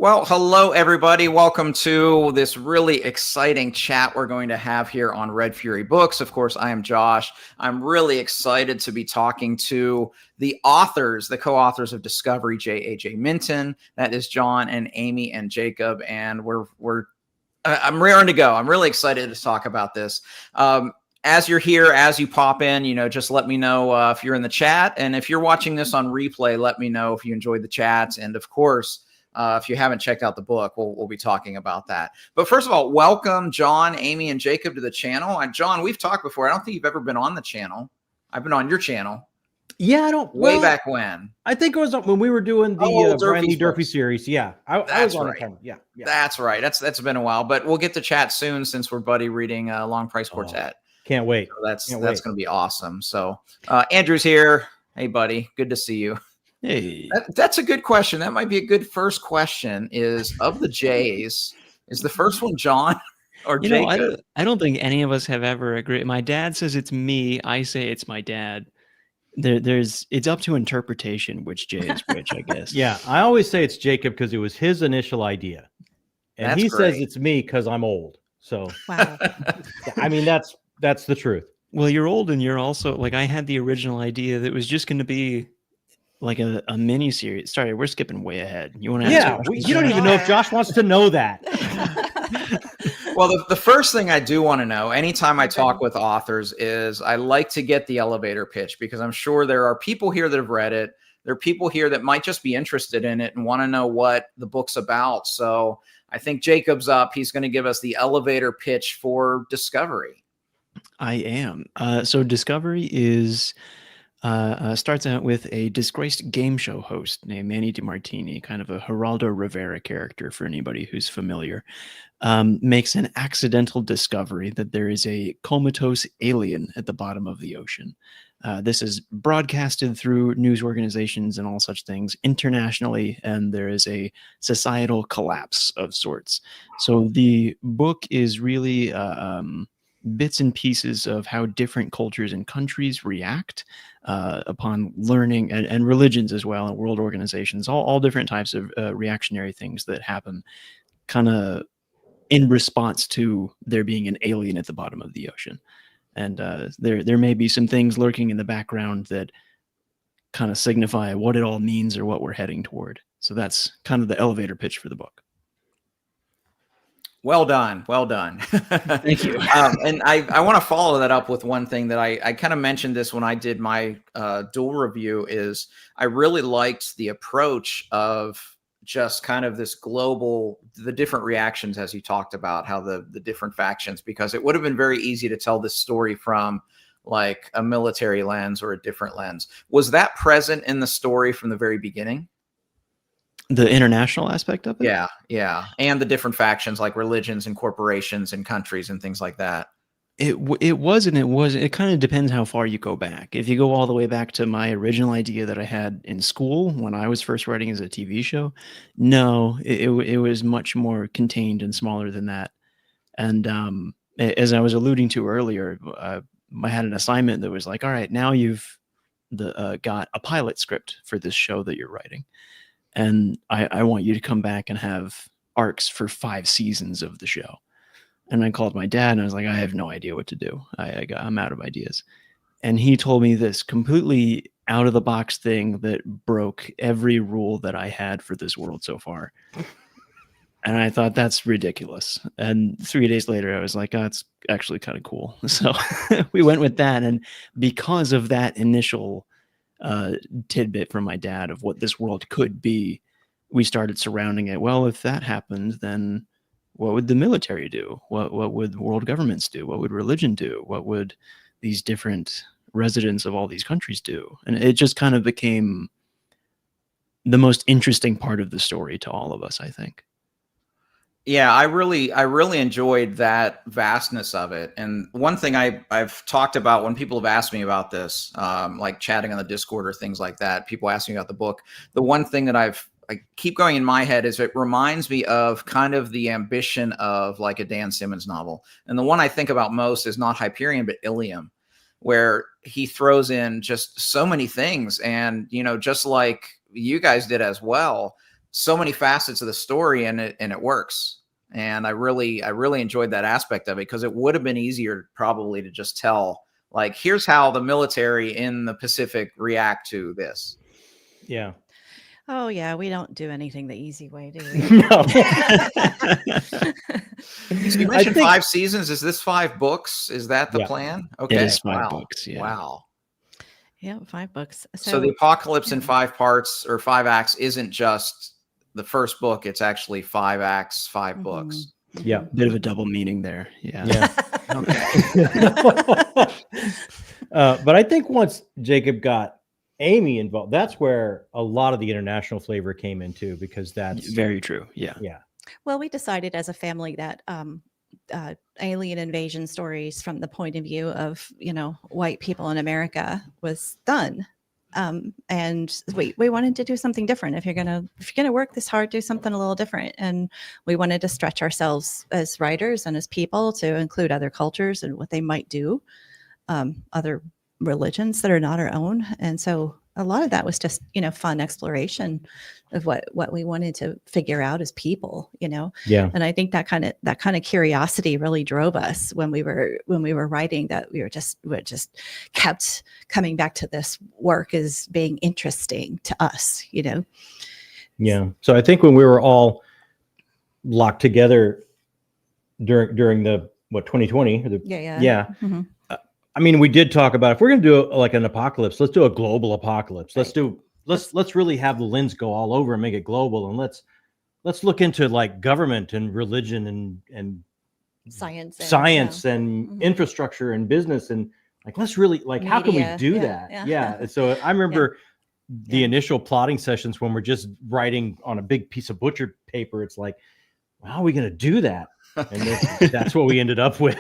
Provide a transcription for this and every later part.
Well, hello, everybody. Welcome to this really exciting chat we're going to have here on Red Fury Books. Of course, I am Josh. I'm really excited to be talking to the authors, the co-authors of Discovery, JAJ Minton. That is John and Amy and Jacob. And I'm raring to go. I'm really excited to talk about this. As you're here, as you pop in, just let me know if you're in the chat. And if you're watching this on replay, let me know if you enjoyed the chats. And of course, if you haven't checked out the book, we'll be talking about that. But first of all, welcome John, Amy, and Jacob to the channel. And John, we've talked before. I don't think you've ever been on the channel. I've been on your channel. Yeah, I don't. Way back when. I think it was when we were doing the Brandy Durfee series. Yeah, I was on right. it. Yeah, that's right. That's been a while, but we'll get to chat soon since we're buddy reading Long Price Quartet. Can't wait. So that's going to be awesome. So Andrew's here. Hey, buddy. Good to see you. Hey, that's a good question. That might be a good first question. Is of the J's, is the first one John or Jacob? I don't think any of us have ever agreed. My dad says it's me. I say it's my dad. It's up to interpretation which J is which, I guess. Yeah, I always say it's Jacob because it was his initial idea, and he says it's me because I'm old. So, wow. I mean that's the truth. Well, you're old, and you're also like I had the original idea that was just going to be like a mini series. Sorry, we're skipping way ahead. You want to? Yeah, you don't even know if Josh wants to know that. Well, the first thing I do want to know anytime I talk with authors is I like to get the elevator pitch, because I'm sure there are people here that have read it. There are people here that might just be interested in it and want to know what the book's about. So I think Jacob's up. He's going to give us the elevator pitch for Discovery. I am. So Discovery is starts out with a disgraced game show host named Manny DiMartini, kind of a Geraldo Rivera character for anybody who's familiar, makes an accidental discovery that there is a comatose alien at the bottom of the ocean. This is broadcasted through news organizations and all such things internationally, and there is a societal collapse of sorts. So the book is really bits and pieces of how different cultures and countries react upon learning, and religions as well, and world organizations, all different types of reactionary things that happen kind of in response to there being an alien at the bottom of the ocean. And there may be some things lurking in the background that kind of signify what it all means or what we're heading toward. So that's kind of the elevator pitch for the book. Well done. Well done. Thank you. And I want to follow that up with one thing that I kind of mentioned this when I did my dual review, is I really liked the approach of just kind of this global, the different reactions, as you talked about, how the different factions, because it would have been very easy to tell this story from like a military lens or a different lens. Was that present in the story from the very beginning? The international aspect of it? Yeah. And the different factions like religions and corporations and countries and things like that. It was and it wasn't. It kind of depends how far you go back. If you go all the way back to my original idea that I had in school when I was first writing as a TV show, no, it was much more contained and smaller than that. And as I was alluding to earlier, I had an assignment that was like, all right, now you've got a pilot script for this show that you're writing. And I want you to come back and have arcs for 5 seasons of the show. And I called my dad and I was like, I have no idea what to do. I'm out of ideas. And he told me this completely out of the box thing that broke every rule that I had for this world so far. And I thought, that's ridiculous. And 3 days later, I was like, oh, it's actually kind of cool. So we went with that. And because of that initial tidbit from my dad of what this world could be, we started surrounding it. Well, if that happened, then what would the military do? What would world governments do? What would religion do? What would these different residents of all these countries do? And it just kind of became the most interesting part of the story to all of us, I think. Yeah, I really enjoyed that vastness of it. And one thing I've talked about when people have asked me about this, like chatting on the Discord or things like that, people ask me about the book. The one thing that I keep going in my head is it reminds me of kind of the ambition of like a Dan Simmons novel. And the one I think about most is not Hyperion, but Ilium, where he throws in just so many things. And, just like you guys did as well, so many facets of the story, and it works. And I really enjoyed that aspect of it, because it would have been easier probably to just tell, like, here's how the military in the Pacific react to this. Yeah. Oh yeah, we don't do anything the easy way, do we? No. So you mentioned 5 seasons. Is this 5 books? Is that the plan? Okay. It is 5 books. Yeah. Wow. Yeah, 5 books. So the apocalypse in 5 parts or 5 acts isn't just the first book. It's actually 5 acts, 5 books. Yeah. Bit of a double meaning there. Yeah. But I think once Jacob got Amy involved, that's where a lot of the international flavor came into, because that's very true. Yeah. Yeah. Well, we decided as a family that alien invasion stories from the point of view of, white people in America was done. And we wanted to do something different. If you're gonna work this hard, do something a little different. And we wanted to stretch ourselves as writers and as people to include other cultures and what they might do, other religions that are not our own. And so a lot of that was just, fun exploration of what we wanted to figure out as people, Yeah. And I think that kind of curiosity really drove us when we were writing, that we just kept coming back to this work as being interesting to us, Yeah. So I think when we were all locked together during the 2020, yeah. Mm-hmm. I mean, we did talk about, if we're going to do like an apocalypse, let's do a global apocalypse. Let's really have the lens go all over and make it global. And let's look into like government and religion and science and infrastructure and business. And like, let's really, like, how can we do that? Yeah. So I remember the initial plotting sessions when we're just writing on a big piece of butcher paper. It's like, well, how are we going to do that? And that's what we ended up with.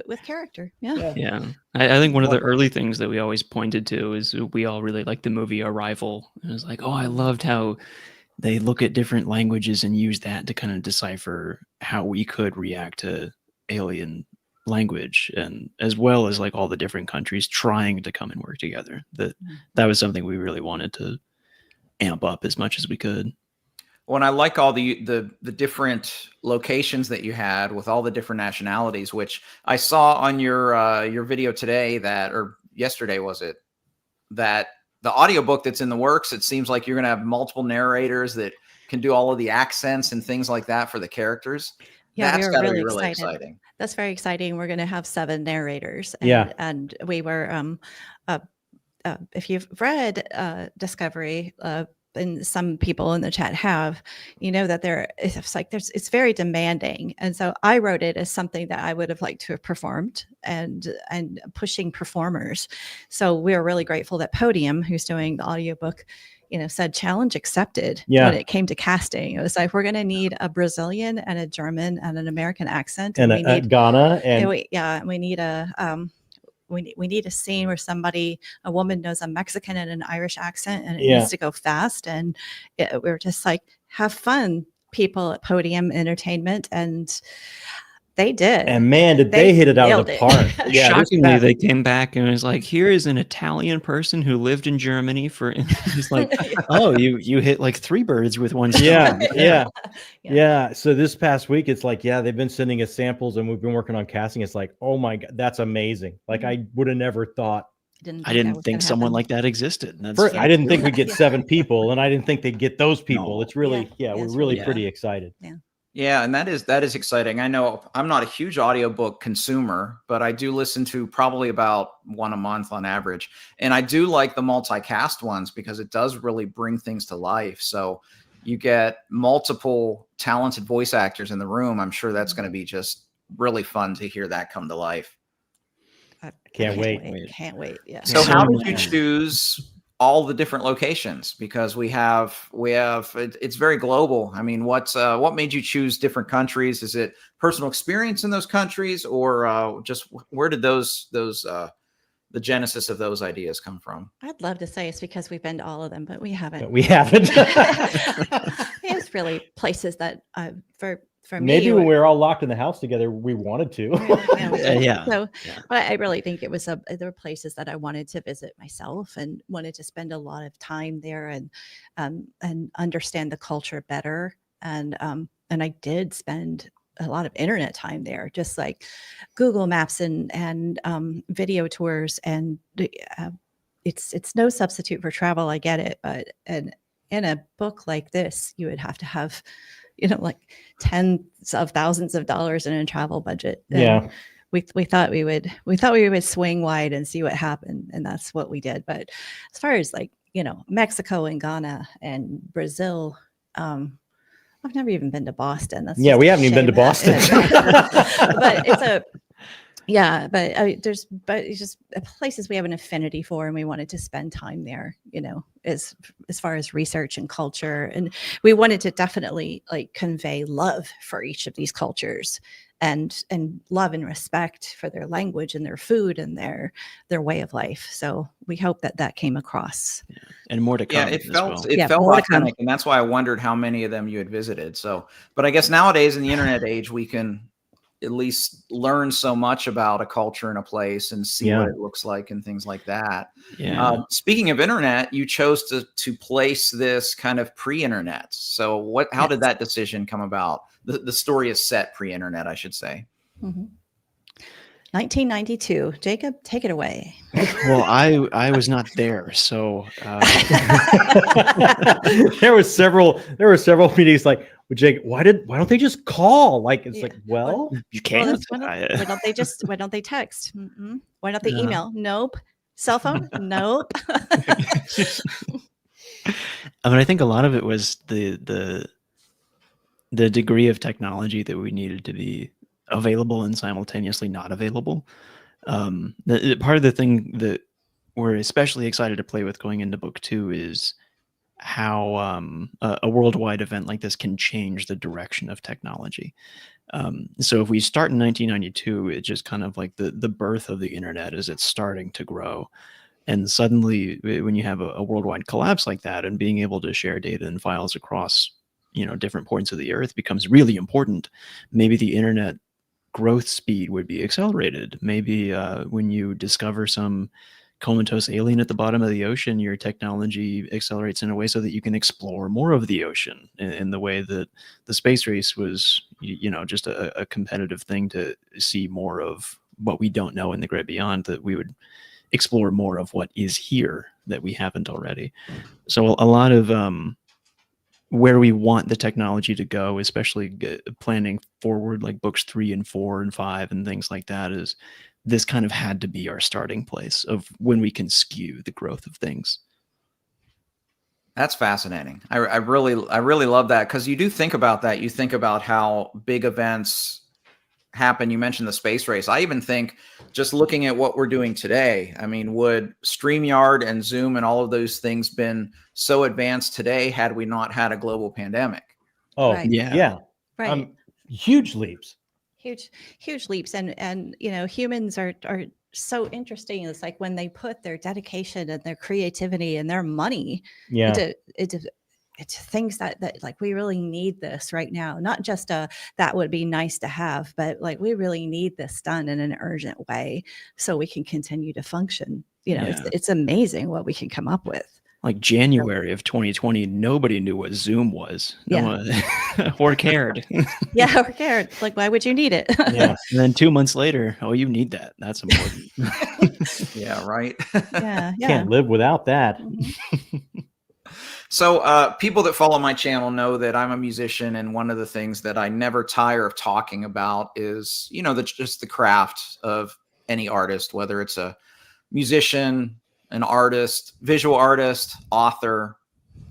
With character. Yeah. I think one of the early things that we always pointed to is we all really liked the movie Arrival. And it was like, oh, I loved how they look at different languages and use that to kind of decipher how we could react to alien language, and as well as like all the different countries trying to come and work together. That was something we really wanted to amp up as much as we could. When I like all the different locations that you had with all the different nationalities, which I saw on your video today, or yesterday was it, that the audiobook that's in the works, it seems like you're going to have multiple narrators that can do all of the accents and things like that for the characters. Yeah, that's got to be really exciting. That's very exciting. We're going to have 7 narrators. And we were, if you've read Discovery, and some people in the chat have, that it's very demanding. And so I wrote it as something that I would have liked to have performed, and pushing performers. So we're really grateful that Podium, who's doing the audiobook, said challenge accepted when it came to casting. It was like, we're going to need a Brazilian and a German and an American accent. And we need Ghana. And we need we need a scene where a woman knows a Mexican and an Irish accent, and it needs to go fast. And we were just like, have fun, people at Podium Entertainment. And they did. And man, did they hit it out of the park. Shockingly, they came back and it was like, here is an Italian person who lived in Germany for, it's like, oh, you hit like 3 birds with one stone. Yeah. So this past week, it's like, they've been sending us samples and we've been working on casting. It's like, oh my God, that's amazing. Like, I would have never thought. I didn't think someone like that existed. I didn't think we'd get 7 people, and I didn't think they'd get those people. It's really, we're really pretty excited. Yeah, and that is exciting. I know I'm not a huge audiobook consumer, but I do listen to probably about 1 a month on average. And I do like the multicast ones because it does really bring things to life. So you get multiple talented voice actors in the room. I'm sure that's going to be just really fun to hear that come to life. Can't wait. Can't wait. Yeah. So how did you choose all the different locations? Because we have it's very global. I mean, what made you choose different countries? Is it personal experience in those countries, or just where did the genesis of those ideas come from? I'd love to say it's because we've been to all of them, but we haven't. We haven't. it was really places that for me, maybe when we were all locked in the house together, we wanted to. So I really think it was there were places that I wanted to visit myself and wanted to spend a lot of time there and understand the culture better. And I did spend a lot of internet time there, just like Google Maps and video tours. And it's no substitute for travel. I get it, but in a book like this, you would have to have, like tens of thousands of dollars in a travel budget. And we thought we would swing wide and see what happened, and that's what we did. But as far as like Mexico and Ghana and Brazil, I've never even been to Boston. That's we haven't even been to Boston. But it's just places we have an affinity for, and we wanted to spend time there, as far as research and culture. And we wanted to definitely like convey love for each of these cultures and love and respect for their language and their food and their way of life. So we hope that came across. And more to come. Yeah, it felt authentic, and that's why I wondered how many of them you had visited. So, but I guess nowadays in the internet age, we can at least learn so much about a culture and a place and see what it looks like and things like that. Speaking of internet, you chose to place this kind of pre-internet. So how did that decision come about? The story is set pre-internet, I should say. 1992. Jacob, take it away. Well, I was not there, so there were several meetings like, well, Jake, why don't they just call? Like, it's like, well, you can't. Why don't they text? Mm-mm. Why don't they email? Nope. Cell phone? Nope. I mean, I think a lot of it was the degree of technology that we needed to be available and simultaneously not available. Part of the thing that we're especially excited to play with going into book 2 is how a worldwide event like this can change the direction of technology. So if we start in 1992, it's just kind of like the birth of the internet as it's starting to grow. And suddenly when you have a worldwide collapse like that, and being able to share data and files across, different points of the earth becomes really important. Maybe the internet growth speed would be accelerated. Maybe when you discover some comatose alien at the bottom of the ocean, your technology accelerates in a way so that you can explore more of the ocean in the way that the space race was, just a competitive thing to see more of what we don't know in the great beyond, that we would explore more of what is here that we haven't already. So a lot of where we want the technology to go, especially planning forward like books 3 and 4 and 5 and things like that, is this kind of had to be our starting place of when we can skew the growth of things. That's fascinating. I really love that, because you do think about that. You think about how big events happen. You mentioned the space race. I even think, just looking at what we're doing today, I mean, would StreamYard and Zoom and all of those things been so advanced today had we not had a global pandemic? Oh, Right. yeah. Right. Huge leaps. Huge leaps. And humans are so interesting. It's like when they put their dedication and their creativity and their money into things that like, we really need this right now. Not just that would be nice to have, but like, we really need this done in an urgent way so we can continue to function. It's amazing what we can come up with. Like January of 2020, nobody knew what Zoom was. Or cared. Or cared. Like, why would you need it? And then 2 months later, you need that. That's important. Yeah, right. Can't live without that. Mm-hmm. So people that follow my channel know that I'm a musician, and one of the things that I never tire of talking about is, just the craft of any artist, whether it's a musician, an artist, visual artist, author,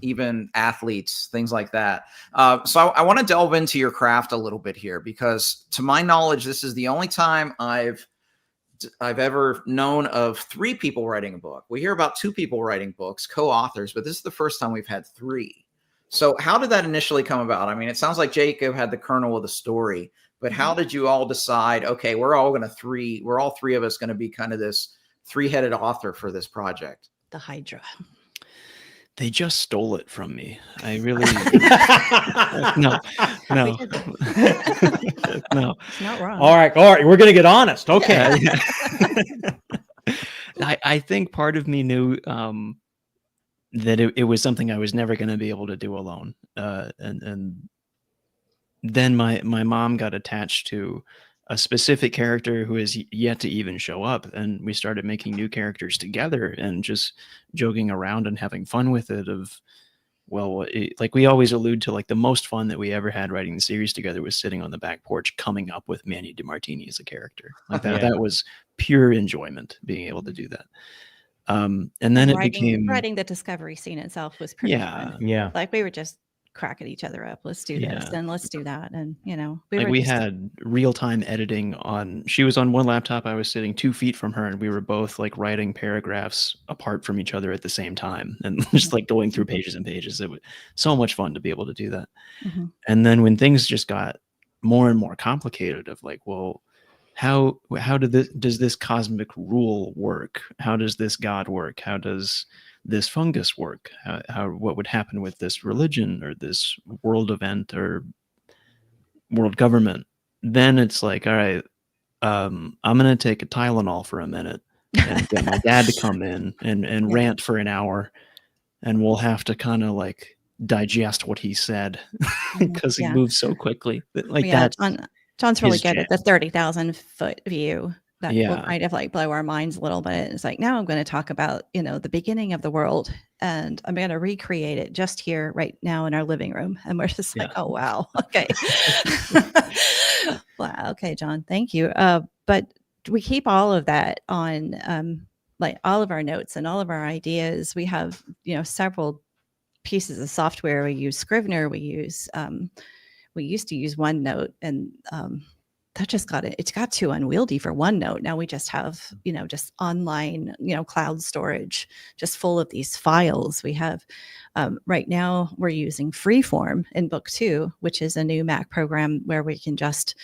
even athletes, things like that. So I want to delve into your craft a little bit here, because to my knowledge, this is the only time I've ever known of 3 people writing a book. We hear about 2 people writing books, co-authors, but this is the first time we've had 3. So how did that initially come about? I mean, it sounds like Jacob had the kernel of the story, but how did you all decide, okay, we're all 3 of us going to be kind of this 3-headed author for this project? The Hydra. They just stole it from me. I really no. No. It's not wrong. All right. We're gonna get honest. Okay. Yeah. I think part of me knew that it was something I was never going to be able to do alone. And then my mom got attached to a specific character who is yet to even show up, and we started making new characters together and just joking around and having fun with it. Like we always allude to, like the most fun that we ever had writing the series together was sitting on the back porch coming up with Manny DeMartini as a character. Like that, Yeah. that was pure enjoyment being able to do that. And then it became writing the discovery scene itself was pretty fun. Yeah. Like we were just cracking each other up. Let's do this and let's do that. And we had real-time editing on. She was on one laptop. I was sitting 2 feet from her, and we were both like writing paragraphs apart from each other at the same time, and just like going through pages and pages. It was so much fun to be able to do that. Mm-hmm. And then when things just got more and more complicated, of like, well, how does this cosmic rule work? How does this God work? How does this fungus work? What would happen with this religion or this world event or world government? Then it's like, all right, I'm gonna take a Tylenol for a minute and get my dad to come in and rant for an hour, and we'll have to kind of like digest what he said because he moves so quickly. Like John's really good at the 30,000 foot view. That will kind of like blow our minds a little bit. It's like, now I'm going to talk about, the beginning of the world, and I'm going to recreate it just here right now in our living room. And we're just like, oh, wow. Okay. Wow. Okay, John, thank you. But we keep all of that on like all of our notes and all of our ideas. We have, several pieces of software. We use Scrivener. We used to use OneNote, and that just it got too unwieldy for OneNote. Now we just have, just online, cloud storage, just full of these files. We have, right now we're using Freeform in Book 2, which is a new Mac program where we can just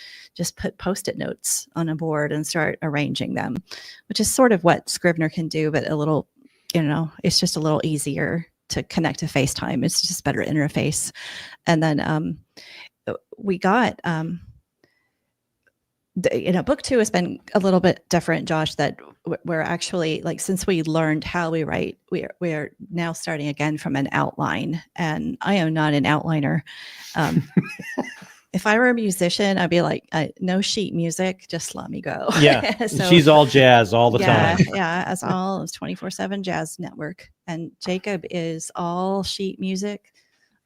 put Post-it notes on a board and start arranging them, which is sort of what Scrivener can do, but a little, it's just a little easier to connect to FaceTime. It's just better interface. And then we got, Book 2 has been a little bit different, Josh, that we're actually, like, since we learned how we write, we're now starting again from an outline, and I am not an outliner. If I were a musician, I'd be like, no sheet music, just let me go. Yeah. So, she's all jazz all the time. Yeah. It's 24/7 jazz network. And Jacob is all sheet music,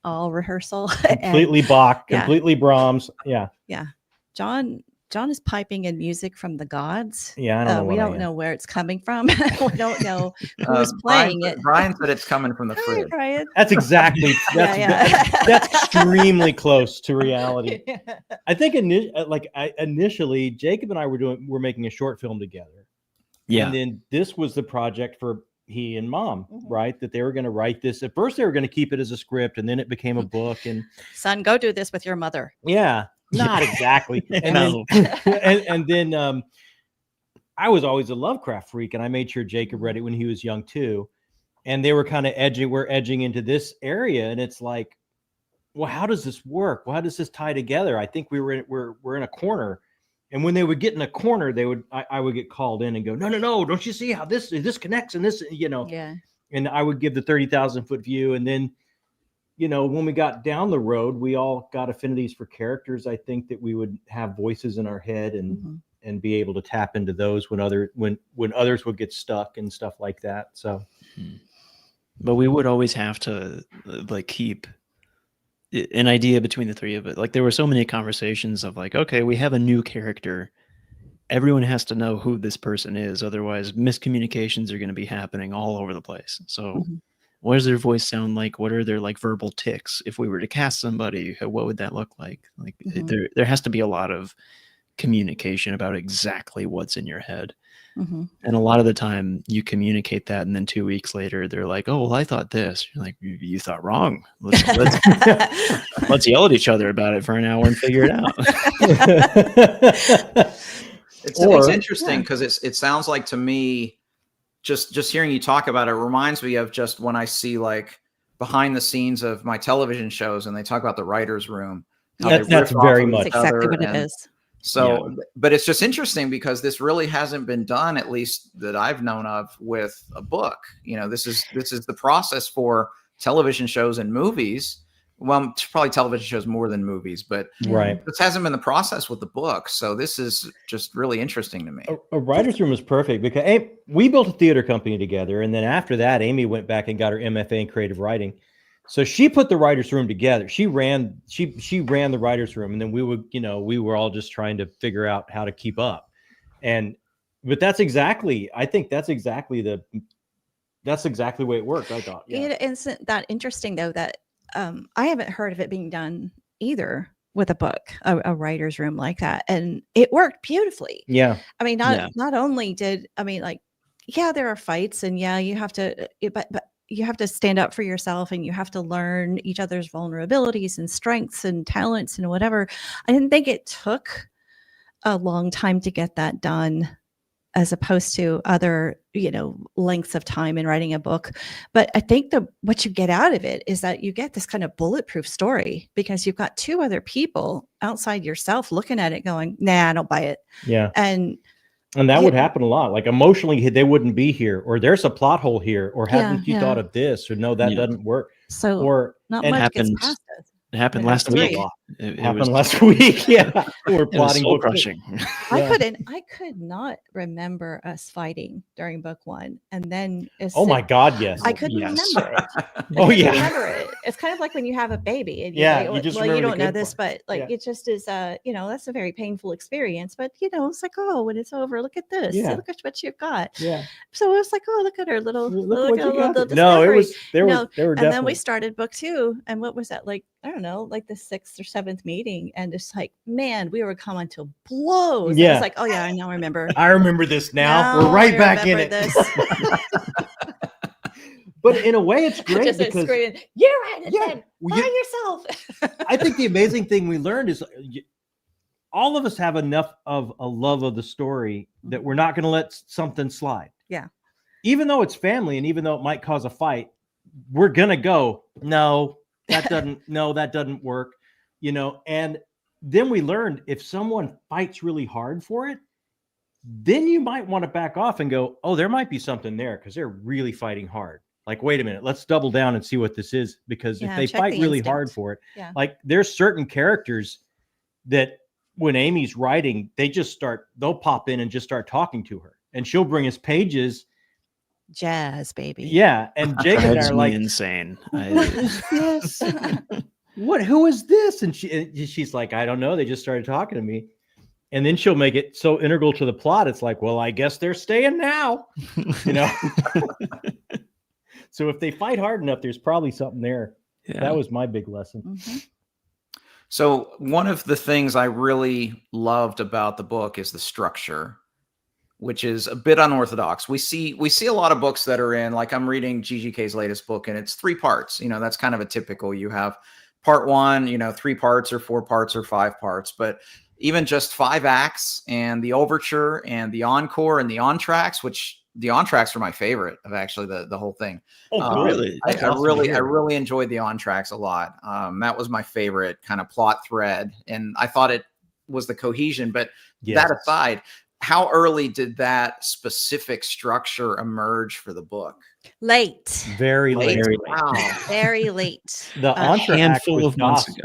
all rehearsal. Completely Bach, completely Brahms. Yeah. Yeah. John is piping in music from the gods. Yeah, I don't know. We don't know where it's coming from. We don't know who's playing it. Brian said it's coming from the fridge. Brian. That's exactly. That's extremely close to reality. Yeah. I think initially, Jacob and I were making a short film together. Yeah, and then this was the project for he and Mom, right? That they were going to write this. At first, they were going to keep it as a script, and then it became a book. And son, go do this with your mother. Yeah. Not exactly. And then I was always a Lovecraft freak, and I made sure Jacob read it when he was young too. And they were kind of edging into this area, and it's like, well, how does this work? Well, how does this tie together? I think we're in a corner, and when they would get in a corner, I would get called in and go, no, don't you see how this connects and this, Yeah. And I would give the 30,000 foot view, and then, when we got down the road, we all got affinities for characters. I think that we would have voices in our head and be able to tap into those when others would get stuck and stuff like that. So, but we would always have to like keep an idea between the three of it. Like there were so many conversations of like, okay, we have a new character. Everyone has to know who this person is. Otherwise miscommunications are going to be happening all over the place. So what does their voice sound like? What are their like verbal tics? If we were to cast somebody, what would that look like? Like there has to be a lot of communication about exactly what's in your head. And a lot of the time you communicate that, and then 2 weeks later they're like, oh, well, I thought this. You're like, you thought wrong. Let's yell at each other about it for an hour and figure it out. It's interesting because it sounds like to me, just hearing you talk about it reminds me of just when I see like behind the scenes of my television shows, and they talk about the writer's room. That's very much exactly what it is. So, but it's just interesting because this really hasn't been done, at least that I've known of, with a book. You know, this is the process for television shows and movies. Well, probably television shows more than movies, but this hasn't been the process with the book. So this is just really interesting to me. A writer's room is perfect because we built a theater company together. And then after that, Amy went back and got her MFA in creative writing. So she put the writer's room together. She ran the writer's room, and then we were all just trying to figure out how to keep up. But that's exactly the way it worked, I thought. Yeah. Isn't that interesting though, that I haven't heard of it being done either with a book, a writer's room like that. And it worked beautifully. Yeah. I mean, not only did, I mean, like, yeah, there are fights, and yeah, you have to, but you have to stand up for yourself, and you have to learn each other's vulnerabilities and strengths and talents and whatever. I didn't think it took a long time to get that done, as opposed to other, lengths of time in writing a book. But I think what you get out of it is that you get this kind of bulletproof story, because you've got two other people outside yourself looking at it going, nah, I don't buy it. Yeah. And that would happen a lot. Like emotionally, they wouldn't be here, or there's a plot hole here, or haven't you thought of this, or no, that doesn't work. So or not much gets past it. It happened last week. It happened last week. Yeah. We're plotting. Soul crushing. I could not remember us fighting during book one. And then my God, yes. I couldn't remember it. Remember it. It's kind of like when you have a baby and you don't know this, but it just is that's a very painful experience. But it's like, oh, when it's over, look at this. Yeah. Look at what you've got. Yeah. So it was like, oh, look at her little discovery. No, it was they were and definitely. then we started book two, and what was that, like, I don't know, like the 6th or 7th meeting, and it's like, man, we were coming to blows. Yeah. It's like, oh yeah, I now remember. I remember this now. We're right back in it. But in a way, it's great just because screaming, you're right. Find yourself. I think the amazing thing we learned is all of us have enough of a love of the story that we're not going to let something slide. Yeah. Even though it's family, and even though it might cause a fight, we're going to go, no, that doesn't work, and then we learned if someone fights really hard for it, then you might want to back off and go, oh, there might be something there, because they're really fighting hard. Like, wait a minute, let's double down and see what this is, because if they fight really hard for it, like there's certain characters that when Amy's writing, they'll pop in and just start talking to her, and she'll bring us pages. Jazz, baby. Yeah. And Jake and I are like, insane. Who is this? And she's like, I don't know. They just started talking to me. And then she'll make it so integral to the plot. It's like, well, I guess they're staying now, So if they fight hard enough, there's probably something there. Yeah. That was my big lesson. Mm-hmm. So one of the things I really loved about the book is the structure, which is a bit unorthodox. We see a lot of books that are in, like I'm reading GGK's latest book, and it's 3 parts. That's kind of a typical. You have part 1, 3 parts or 4 parts or 5 parts, but even just 5 acts, and the overture and the encore and the entr'actes, which the entr'actes are my favorite of actually the whole thing. Oh, really? I really enjoyed the entr'actes a lot. That was my favorite kind of plot thread, and I thought it was the cohesion. But that aside, how early did that specific structure emerge for the book? Late. Very late. Wow. Very late. The entr'actes of months ago.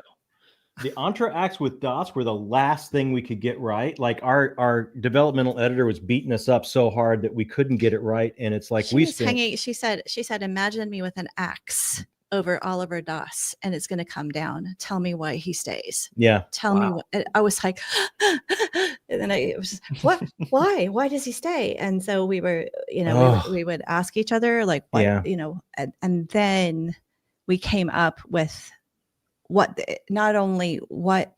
The entr'actes with DOS were the last thing we could get right. Like our developmental editor was beating us up so hard that we couldn't get it right. And it's like she said, imagine me with an axe over Oliver Doss, and it's going to come down. Tell me why he stays. Yeah. Tell me what. I was like, and then it was what? Why does he stay? And so we were, we would ask each other like, what, and then we came up with not only what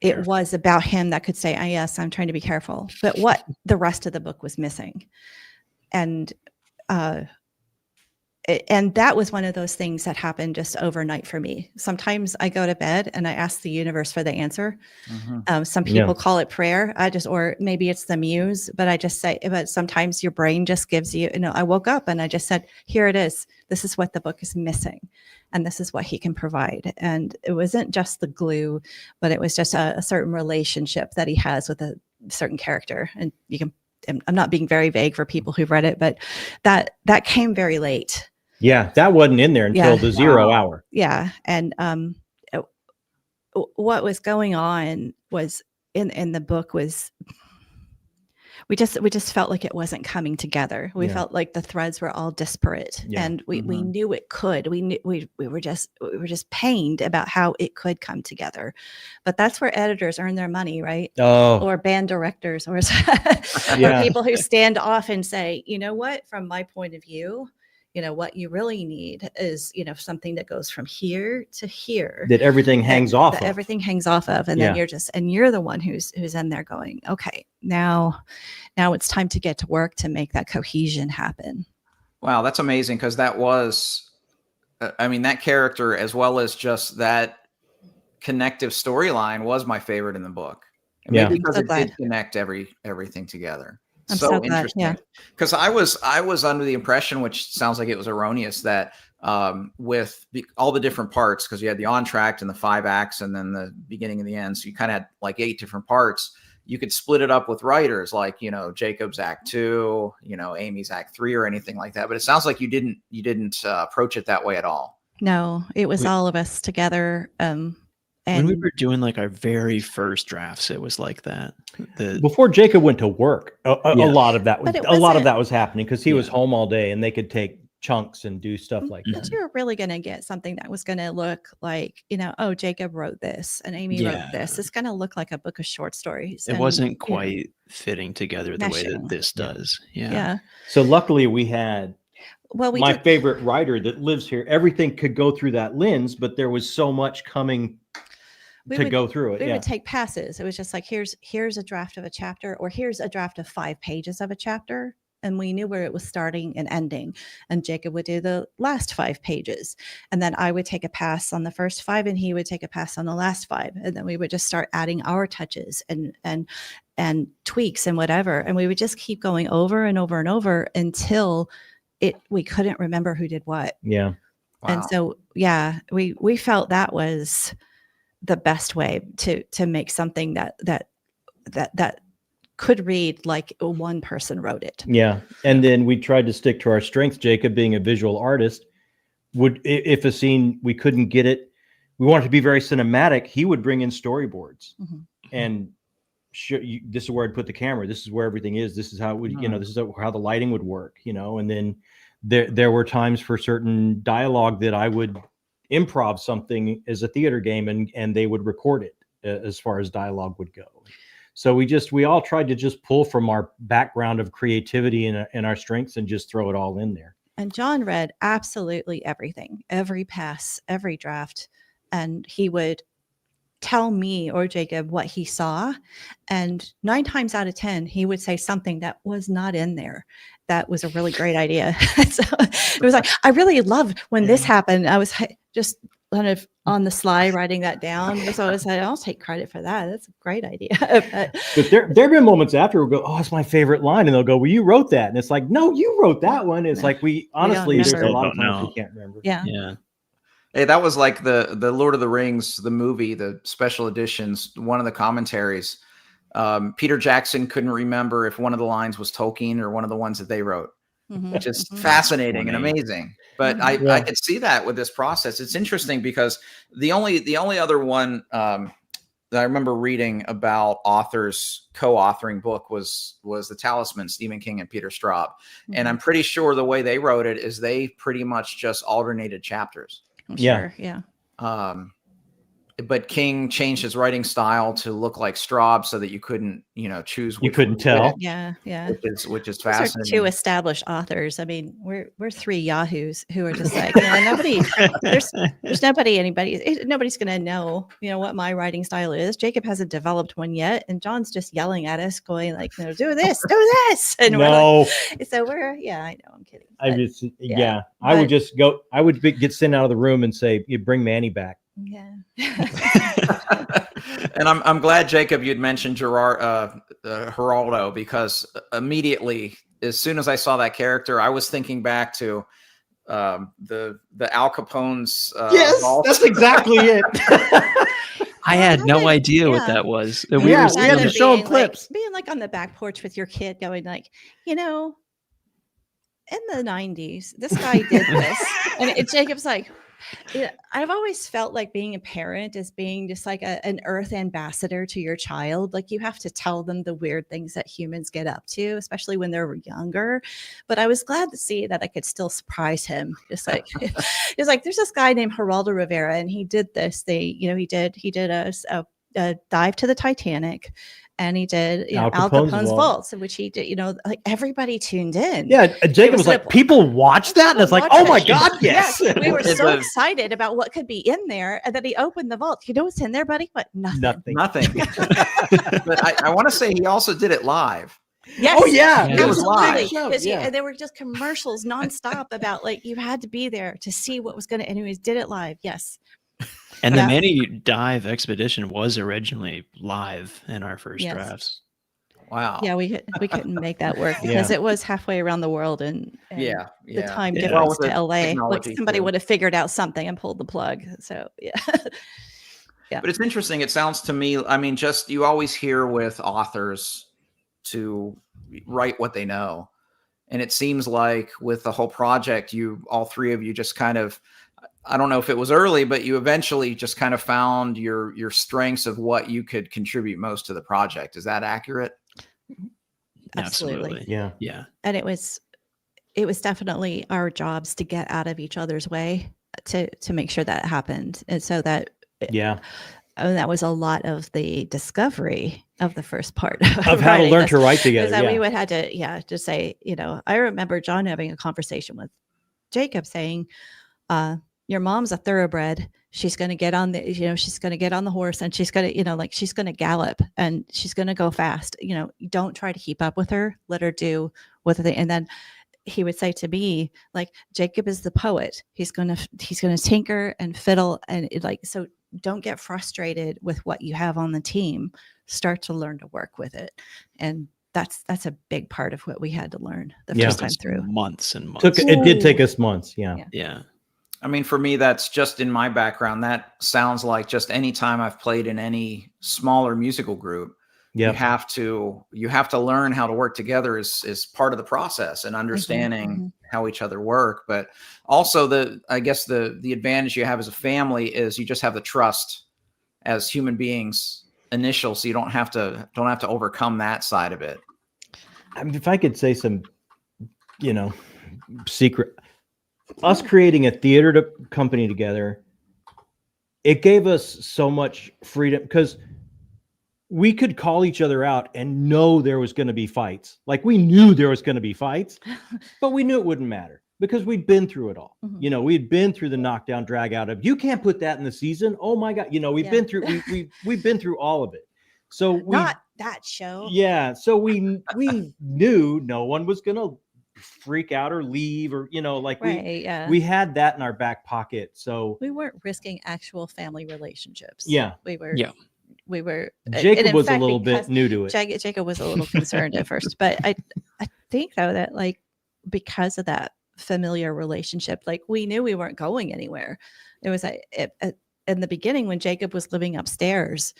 it was about him that could say, yes, I'm trying to be careful, but what the rest of the book was missing. And and that was one of those things that happened just overnight for me. Sometimes I go to bed and I ask the universe for the answer. Some people call it prayer. Or maybe it's the muse, but I just say, but sometimes your brain just gives you, I woke up and I just said, here it is. This is what the book is missing. And this is what he can provide. And it wasn't just the glue, but it was just a certain relationship that he has with a certain character. And I'm not being very vague for people who've read it, but that came very late. Yeah, that wasn't in there until the 0 hour. Yeah. And what was going on was in the book was we just felt like it wasn't coming together. We felt like the threads were all disparate, and we knew it could. We were just pained about how it could come together. But that's where editors earn their money, right? Or band directors, or people who stand off and say, you know what, from my point of view, what you really need is, something that goes from here to here, that everything hangs off of. Everything hangs off of. And then you're the one who's in there going, okay, now it's time to get to work to make that cohesion happen. Wow. That's amazing. Cause that was, that character, as well as just that connective storyline, was my favorite in the book. Maybe because it did connect everything together. I'm so glad, interesting. Because I was under the impression, which sounds like it was erroneous, that with all the different parts, because you had the entr'acte and the 5 acts and then the beginning and the end, so you kind of had like 8 different parts. You could split it up with writers, like Jacob's Act 2, Amy's Act 3, or anything like that. But it sounds like you didn't approach it that way at all. No, it was all of us together. When we were doing like our very first drafts, it was like that. Before Jacob went to work, a lot of that was happening because he was home all day and they could take chunks and do stuff like that. But you were really going to get something that was going to look like, Jacob wrote this and Amy wrote this. It's going to look like a book of short stories. It wasn't quite fitting together the way that this does. Yeah. So luckily we had my favorite writer that lives here. Everything could go through that lens, but there was so much coming go through it. We would take passes. It was just like, here's a draft of a chapter, or here's a draft of 5 pages of a chapter. And we knew where it was starting and ending. And Jacob would do the last 5 pages. And then I would take a pass on the first 5 and he would take a pass on the last 5. And then we would just start adding our touches and tweaks and whatever. And we would just keep going over and over and over until we couldn't remember who did what. Yeah. Wow. And so, we felt that was the best way to make something that could read like one person wrote it. Yeah. And then we tried to stick to our strengths. Jacob, being a visual artist, if a scene, we couldn't get it, we wanted to be very cinematic, he would bring in storyboards and show you, this is where I'd put the camera. This is where everything is. This is how it would, this is how the lighting would work, and then there were times for certain dialogue that I would improv something as a theater game and they would record it as far as dialogue would go. So we all tried to just pull from our background of creativity and our strengths and just throw it all in there. And John read absolutely everything, every pass, every draft. And he would tell me or Jacob what he saw. And 9 times out of 10, he would say something that was not in there. That was a really great idea. So it was like, I really loved when this happened. I was just kind of on the sly writing that down. So I said, I'll take credit for that. That's a great idea. But there have been moments after we'll go, oh, it's my favorite line. And they'll go, well, you wrote that. And it's like, no, you wrote that one. It's like, honestly, there's a lot of times we can't remember. Yeah. Hey, that was like the Lord of the Rings, the movie, the special editions. One of the commentaries, Peter Jackson couldn't remember if one of the lines was Tolkien or one of the ones that they wrote, which is fascinating and amazing. But I could see that with this process. It's interesting because the only other one that I remember reading about authors co-authoring book was The Talisman, Stephen King and Peter Straub. And I'm pretty sure the way they wrote it is they pretty much just alternated chapters. I'm sure. Yeah. but King changed his writing style to look like Straub so that you couldn't, choose. You couldn't tell. Yeah. Which is Those are fascinating. two established authors. I mean, we're three yahoos who are just like, nobody's going to know, what my writing style is. Jacob hasn't developed one yet. And John's just yelling at us going like, do this. And no. So I know, I'm kidding. I would get sent out of the room and say, you bring Manny back. Yeah. And I'm glad, Jacob, you'd mentioned Geraldo, because immediately, as soon as I saw that character, I was thinking back to the Al Capone's yes, vault. That's exactly it. I had no idea what that was. We had to show him clips. Being like on the back porch with your kid going like, in the 90s, this guy did this. And Jacob's like, I've always felt like being a parent is being just like an earth ambassador to your child. Like you have to tell them the weird things that humans get up to, especially when they're younger. But I was glad to see that I could still surprise him. Just like, it's like, there's this guy named Geraldo Rivera, and he did this. He did a dive to the Titanic. And he did Al Capone's vaults, in which he did, like everybody tuned in. Yeah, Jacob was like, people watch that? And it's like, oh my God, yes. We were so excited about what could be in there. And then he opened the vault. You know what's in there, buddy? What? Nothing. But I want to say he also did it live. Yes. Oh, yeah. It was live. And there were just commercials nonstop about like, you had to be there to see what was going to, anyways, did it live. Yes. And the Manny Dive expedition was originally live in our first drafts. Wow. Yeah, we couldn't make that work because it was halfway around the world, and the time difference to LA. Like somebody would have figured out something and pulled the plug. So yeah. But it's interesting. It sounds to me, I mean, just you always hear with authors to write what they know. And it seems like with the whole project, all three of you just kind of, I don't know if it was early, but you eventually just kind of found your strengths of what you could contribute most to the project. Is that accurate? Absolutely. Yeah. Yeah. And it was definitely our jobs to get out of each other's way to make sure that happened. And so that, that was a lot of the discovery of the first part of how to learn to write together. That we would have to, just say, I remember John having a conversation with Jacob saying, your mom's a thoroughbred. She's going to get on the, she's going to get on the horse, and she's going to, she's going to gallop, and she's going to go fast. Don't try to keep up with her. Let her do what they, and then he would say to me, like, Jacob is the poet. He's going to tinker and fiddle. And so don't get frustrated with what you have on the team. Start to learn to work with it. And that's a big part of what we had to learn the first time through. Months and months. It did take us months. Yeah. I mean, for me, that's just in my background. That sounds like just any time I've played in any smaller musical group, you have to learn how to work together is part of the process, and understanding how each other work. But also I guess the advantage you have as a family is you just have the trust as human beings initial. So you don't have to overcome that side of it. I mean, if I could say some, secret, us creating a theater company together, it gave us so much freedom because we could call each other out and know there was going to be fights. Like we knew there was going to be fights, but we knew it wouldn't matter because we'd been through it all. We'd been through the knockdown, drag out of, you can't put that in the season. Oh my God. We've been through, we've been through all of it. So not that show. Yeah. So we knew no one was going to freak out or leave, or we had that in our back pocket, so we weren't risking actual family relationships. We were Jacob was a little bit new to it. Jacob was a little concerned at first, but I think though that because of that familiar relationship, we knew we weren't going anywhere. It was in the beginning when Jacob was living upstairs,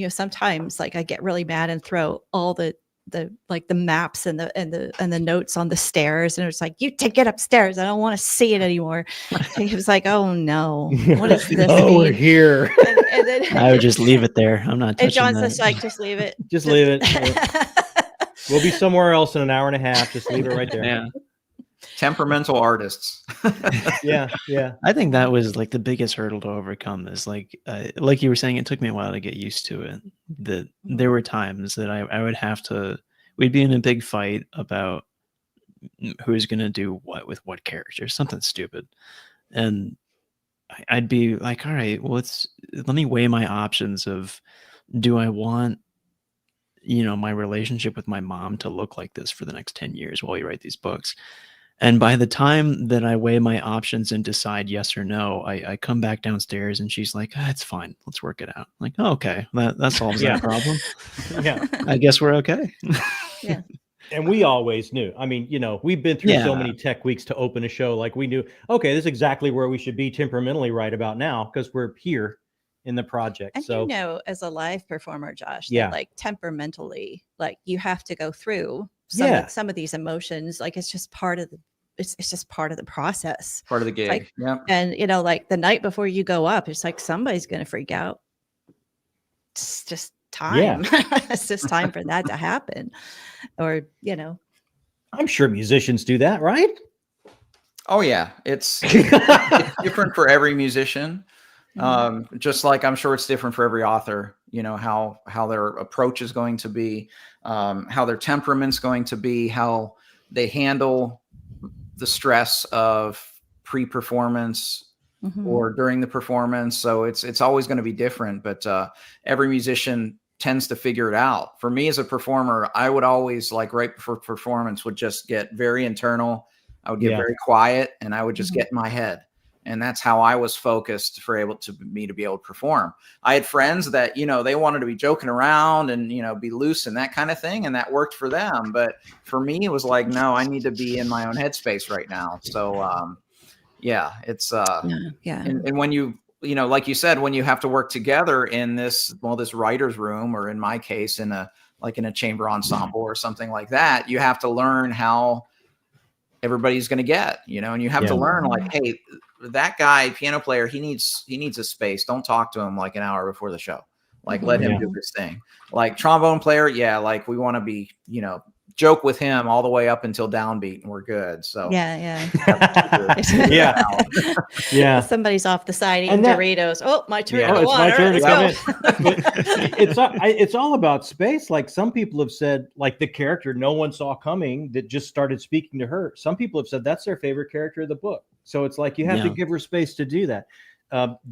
sometimes I get really mad and throw all the maps and the notes on the stairs, and it was like, you take it upstairs, I don't want to see it anymore. And he was like, oh no, what is this? We're here. And then I would just leave it there. I'm not touching and John's that. just like, just leave it. Just leave it. We'll be somewhere else in an hour and a half. Just leave it right there. Yeah. Temperamental artists. Yeah. I think that was like the biggest hurdle to overcome is like you were saying, it took me a while to get used to it. That there were times that I would have to, we'd be in a big fight about who's going to do what with what character, something stupid. And I'd be like, all right, well, let me weigh my options of, do I want, my relationship with my mom to look like this for the next 10 years while we write these books? And by the time that I weigh my options and decide yes or no, I come back downstairs and she's like, it's fine. Let's work it out. I'm like, oh, okay, that solves that problem. Yeah. I guess we're okay. Yeah. And we always knew. I mean, we've been through so many tech weeks to open a show. Like we knew, okay, this is exactly where we should be temperamentally right about now because we're here in the project. And so, as a live performer, Josh, yeah, that like temperamentally, like you have to go through some of these emotions. Like it's just part of it's just part of the process. Part of the gig. Like, yeah. And like the night before you go up, it's like somebody's going to freak out. It's just time. Yeah. It's just time for that to happen. Or, I'm sure musicians do that, right? Oh yeah. It's different for every musician. Just like I'm sure it's different for every author, how their approach is going to be, how their temperament's going to be, how they handle the stress of pre-performance or during the performance. So it's always going to be different, but every musician tends to figure it out. For me as a performer, I would always like right before performance would just get very internal. I would get very quiet and I would just get in my head. And that's how I was focused for me to be able to perform. I had friends that, they wanted to be joking around and, be loose and that kind of thing. And that worked for them. But for me, it was like, no, I need to be in my own headspace right now. So, it's, and when you, like you said, when you have to work together in this writer's room, or in my case, in a chamber ensemble or something like that, you have to learn how everybody's going to get, and you have to learn like, hey, that guy, piano player, he needs a space. Don't talk to him like an hour before the show. Like let him do his thing. Like trombone player, like we want to be, joke with him all the way up until downbeat and we're good. So yeah. Somebody's off the side eating Doritos. Oh, my turn. It's my turn to come in. It's all about space. Like some people have said, like the character no one saw coming that just started speaking to her. Some people have said that's their favorite character of the book. So it's like you have to give her space to do that.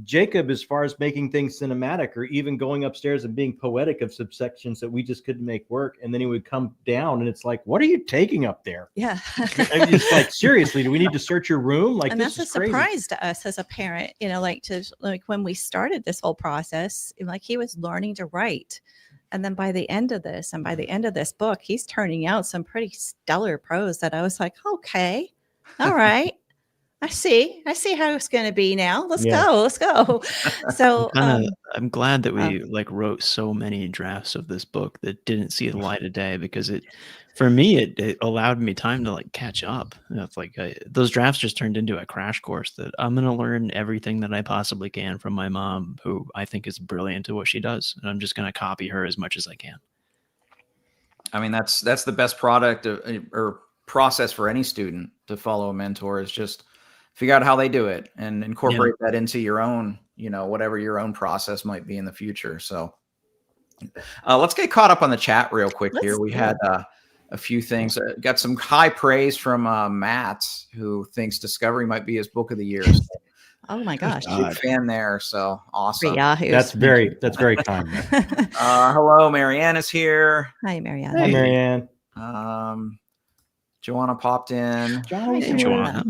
Jacob, as far as making things cinematic or even going upstairs and being poetic of subsections that we just couldn't make work. And then he would come down and it's like, what are you taking up there? Yeah. It's like, seriously, do we need to search your room? Like, and this that's is a crazy. surprise to us as a parent, when we started this whole process, like he was learning to write. And then by the end of this book, he's turning out some pretty stellar prose that I was like, okay, all right. I see how it's going to be now. Let's go. So I'm glad that we wrote so many drafts of this book that didn't see the light of day, because for me, it allowed me time to catch up. It's like those drafts just turned into a crash course that I'm going to learn everything that I possibly can from my mom, who I think is brilliant at what she does. And I'm just going to copy her as much as I can. I mean, that's the best product or process for any student to follow a mentor, is just figure out how they do it and incorporate that into your own, whatever your own process might be in the future. So let's get caught up on the chat real quick here. We had a few things. Got some high praise from Matt, who thinks Discovery might be his book of the year. So, oh my gosh. Big fan there. So awesome. That's very kind. Hello, Marianne is here. Hi, Marianne. Hi, Marianne. Joanna popped in. Joanna.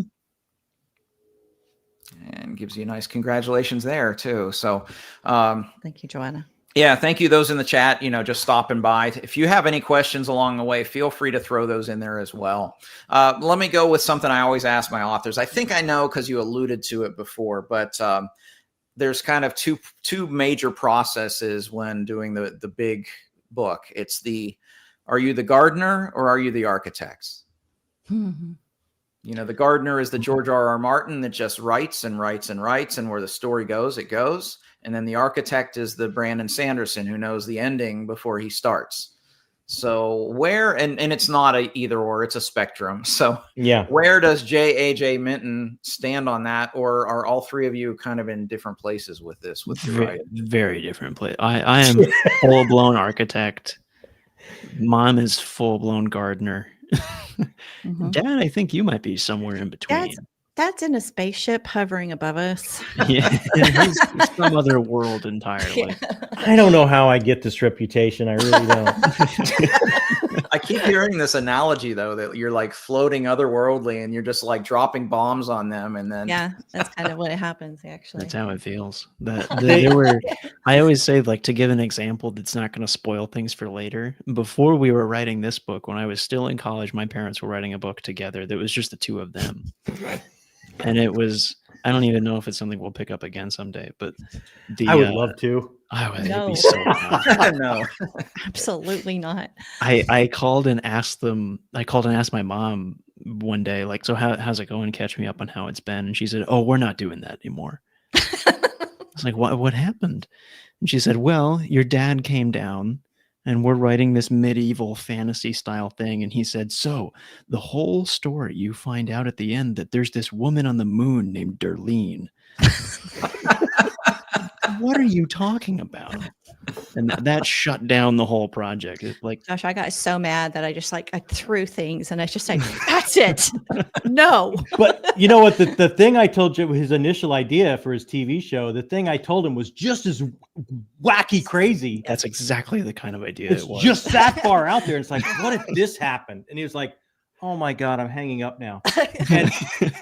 And gives you a nice congratulations there too. So thank you, Joanna. Yeah, thank you. Those in the chat, just stopping by. If you have any questions along the way, feel free to throw those in there as well. Let me go with something I always ask my authors. I think I know because you alluded to it before, but there's kind of two major processes when doing the big book. It's are you the gardener or are you the architect? Mm-hmm. The gardener is the George R.R. Martin that just writes and writes and writes, and where the story goes, it goes. And then the architect is the Brandon Sanderson, who knows the ending before he starts. So where, and it's not a either or, it's a spectrum. So yeah, where does JAJ Minton stand on that? Or are all three of you kind of in different places with this, with your writing? Very different place. I am full blown architect. Mom is full blown gardener. Dad, I think you might be somewhere in between. That's in a spaceship hovering above us. Yeah, it's some other world entirely. Yeah. I don't know how I get this reputation. I really don't. I keep hearing this analogy though, that you're like floating otherworldly and you're just like dropping bombs on them, and then Yeah, that's kind of what happens actually. That's how it feels. There were, I always say, like, to give an example that's not going to spoil things for later. Before we were writing this book, when I was still in college, my parents were writing a book together that was just the two of them. And it was, I don't even know if it's something we'll pick up again someday, but I would love to. It'd No. be so fun. no. Absolutely not. I called and asked my mom one day, like, so how's it going? Catch me up on how it's been. And she said, oh, we're not doing that anymore. I was like, what happened? And she said, well, your dad came down and we're writing this medieval fantasy style thing. And he said, so the whole story, you find out at the end that there's this woman on the moon named Darlene. What are you talking about? And that shut down the whole project. It's like, Josh, I got so mad that I just I threw things and I just like, that's it. No. But you know what? The thing I told you, his initial idea for his TV show, the thing I told him was just as wacky crazy. that's exactly the kind of idea It's it was. just that far out there. It's like, what if this happened? And he was like, oh my God, I'm hanging up now.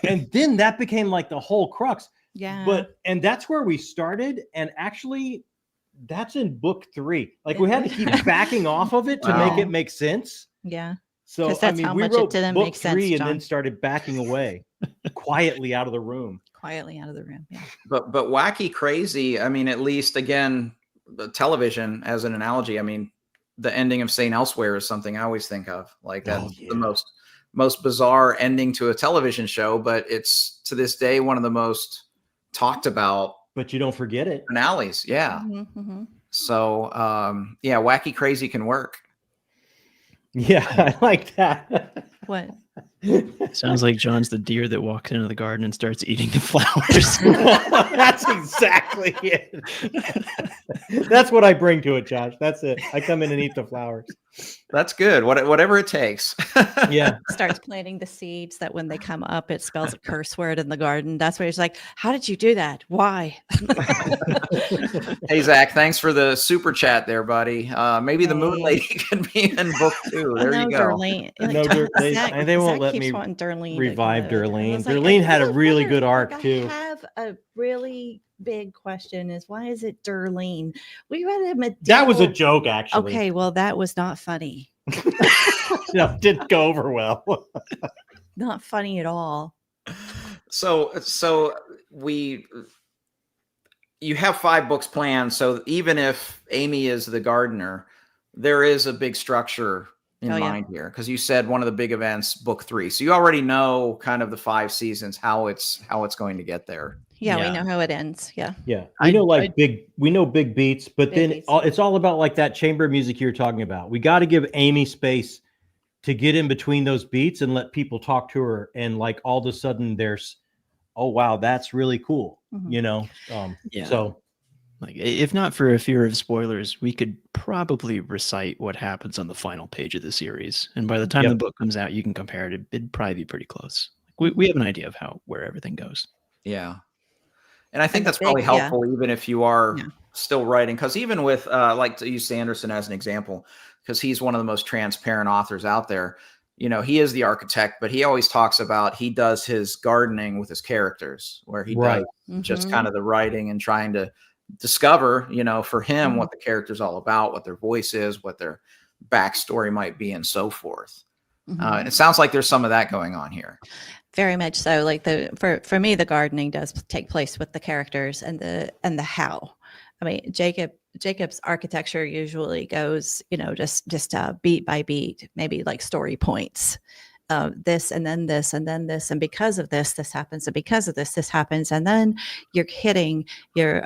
And then that became like the whole crux. Yeah. And that's where we started. And actually, that's in book 3. Like we had to keep backing off of it to make it make sense. Yeah. So 'Cause that's how we much it wrote didn't book make sense, 3 and John. then started backing away quietly out of the room. Quietly out of the room. Yeah. But wacky crazy, I mean, at least again, the television as an analogy, I mean, the ending of St. Elsewhere is something I always think of. Like that's the most bizarre ending to a television show, but it's to this day one of the most talked about. But you don't forget it. Finales. Yeah. Mm-hmm. So yeah, wacky crazy can work. Yeah, I like that. What? Sounds like John's the deer that walks into the garden and starts eating the flowers. That's exactly it. That's what I bring to it, Josh. That's it. I come in and eat the flowers. That's good. Whatever it takes. Yeah. Starts planting the seeds that when they come up, it spells a curse word in the garden. That's where he's like, how did you do that? Why? Hey, Zach, thanks for the super chat there, buddy. Maybe the Moon Lady can be in book 2. There you go. Darlene. No, they won't let me Darlene revive Darlene. Like, Darlene had a really good I arc too. have a really big question is why is it Darlene? We read a medieval... That was a joke, actually. Okay, well, that was not funny. No, didn't go over well. Not funny at all. So you have 5 books planned. So even if Amy is the gardener, there is a big structure in mind here, because you said one of the big events, book 3. So you already know kind of the 5 seasons, how it's going to get there. Yeah, we know how it ends. Yeah. Yeah. We know big beats, but then it's all about like that chamber music you're talking about. We got to give Amy space to get in between those beats and let people talk to her. And like all of a sudden there's, oh, wow, that's really cool. Mm-hmm. You know? So like, if not for a fear of spoilers, we could probably recite what happens on the final page of the series. And by the time the book comes out, you can compare it. It'd probably be pretty close. We have an idea of where everything goes. Yeah. And I think that's probably helpful, even if you are still writing, because even with, like to use Sanderson as an example, because he's one of the most transparent authors out there. You know, he is the architect, but he always talks about he does his gardening with his characters, where he does just kind of the writing and trying to discover, you know, for him what the character's all about, what their voice is, what their backstory might be, and so forth. And it sounds like there's some of that going on here. Very much so. Like for me, the gardening does take place with the characters and the how. I mean, Jacob's architecture usually goes, you know, just beat by beat, maybe like story points. This and then this and then this, and because of this happens, and because of this happens, and then you're hitting your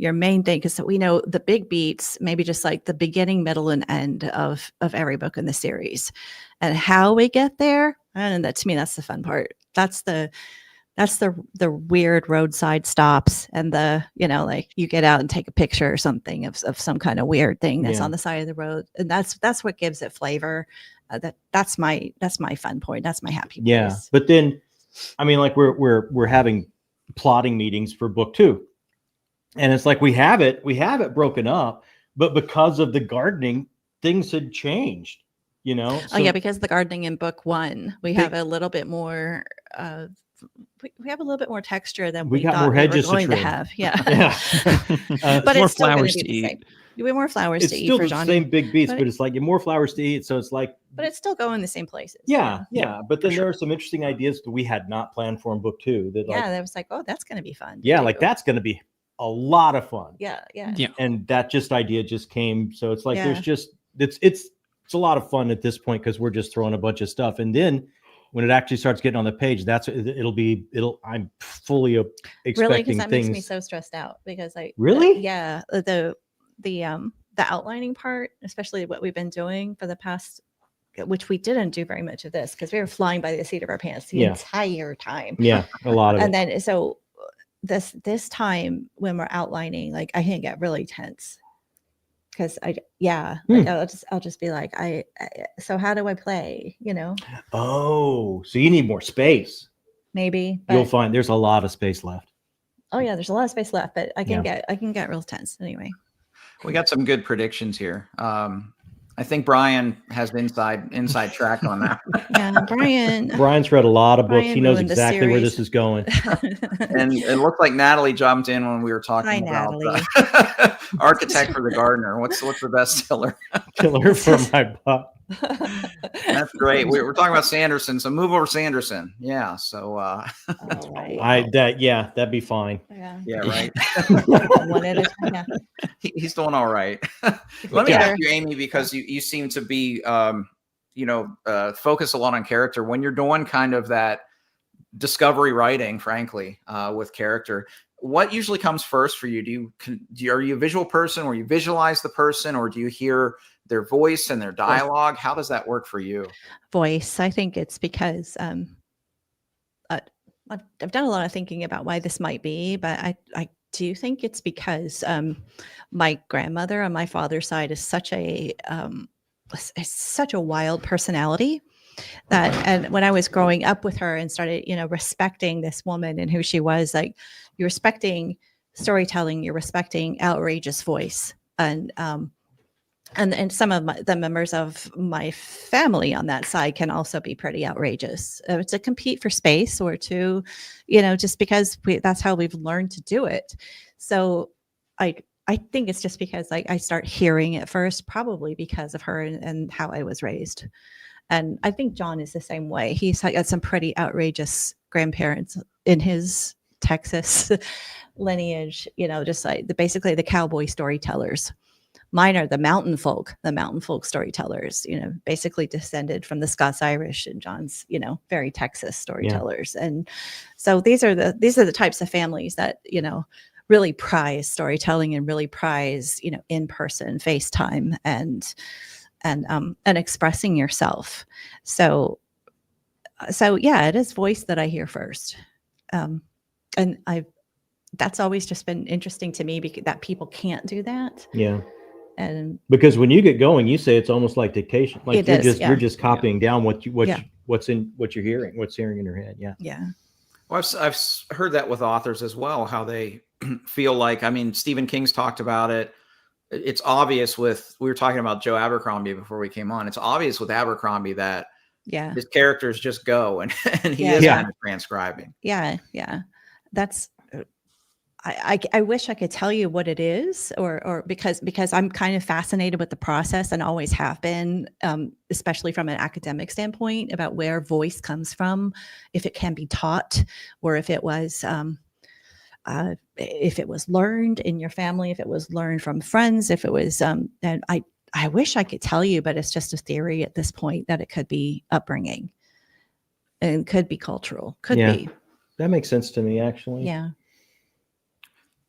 your main thing, because we know the big beats, maybe just like the beginning, middle, and end of every book in the series, and how we get there. And that, to me, that's the fun part. That's the weird roadside stops, and the, like you get out and take a picture or something of some kind of weird thing that's on the side of the road, and that's what gives it flavor. That's my fun point. That's my happy place. Yeah, but then, I mean, like we're having plotting meetings for book 2, and it's like we have it broken up, but because of the gardening, things had changed. So, because the gardening in book 1, we have a little bit more. We have a little bit more texture than we got thought more hedges we were going to have. Yeah. But it's still flowers to eat. You have more flowers to eat. It's still the same big beats, but it's like you have more flowers to eat. So it's like, but it's still going the same places. Yeah. But then there are some interesting ideas that we had not planned for in book 2. That was like, oh, that's going to be fun. Yeah, like that's going to be a lot of fun. Yeah. And that idea just came. So it's like there's just it's a lot of fun at this point because we're just throwing a bunch of stuff, and then when it actually starts getting on the page, I'm fully expecting really, because that things. makes me so stressed out because the outlining part, especially what we've been doing for the past, which we didn't do very much of this because we were flying by the seat of our pants the entire time. Yeah, a lot of and then so this time when we're outlining, like I can get really tense. Because I'll just be like, so how do I play? Oh, so you need more space. Maybe you'll find there's a lot of space left. Oh yeah, there's a lot of space left, but I can get real tense anyway. We got some good predictions here. I think Brian has inside track on that. Yeah, Brian's read a lot of books. He knows exactly where this is going. And it looked like Natalie jumped in when we were talking about Architect for the Gardener. What's the bestseller? Killer for my butt. That's great. We're talking about Sanderson, so move over Sanderson. Yeah. So that'd be fine. Yeah, right. One at a time. Yeah. He's doing all right. Let me ask you, Amy, because you seem to be focus a lot on character when you're doing kind of that discovery writing, frankly, with character. What usually comes first for you? Are you a visual person where you visualize the person, or do you hear their voice and their dialogue? How does that work for you? Voice. I think it's because I've done a lot of thinking about why this might be, but I do think it's because my grandmother on my father's side is such a wild personality that, and when I was growing up with her and started, respecting this woman and who she was, like you're respecting storytelling, you're respecting outrageous voice, and some of the members of my family on that side can also be pretty outrageous to compete for space or to, just because that's how we've learned to do it. So I think it's just because I start hearing it first, probably because of her and how I was raised. And I think John is the same way. He's got some pretty outrageous grandparents in his Texas lineage, just like basically the cowboy storytellers. Mine are the mountain folk storytellers, basically descended from the Scots-Irish, and John's, very Texas storytellers. Yeah. And so these are the types of families that, really prize storytelling and really prize, in-person FaceTime and expressing yourself. So yeah, it is voice that I hear first. And that's always just been interesting to me because that people can't do that. Yeah. And because when you get going, you say it's almost like dictation. Like you're just copying down what's you're hearing, what's hearing in your head. Yeah. Yeah. Well, I've heard that with authors as well, how they feel like, Stephen King's talked about it. It's obvious we were talking about Joe Abercrombie before we came on. It's obvious with Abercrombie that his characters just go and he is kind of transcribing. Yeah. Yeah. That's, I wish I could tell you what it is, or because I'm kind of fascinated with the process and always have been, especially from an academic standpoint, about where voice comes from, if it can be taught, or if it was learned in your family, if it was learned from friends, if it was, and I wish I could tell you, but it's just a theory at this point that it could be upbringing and could be cultural, could be. That makes sense to me, actually. Yeah.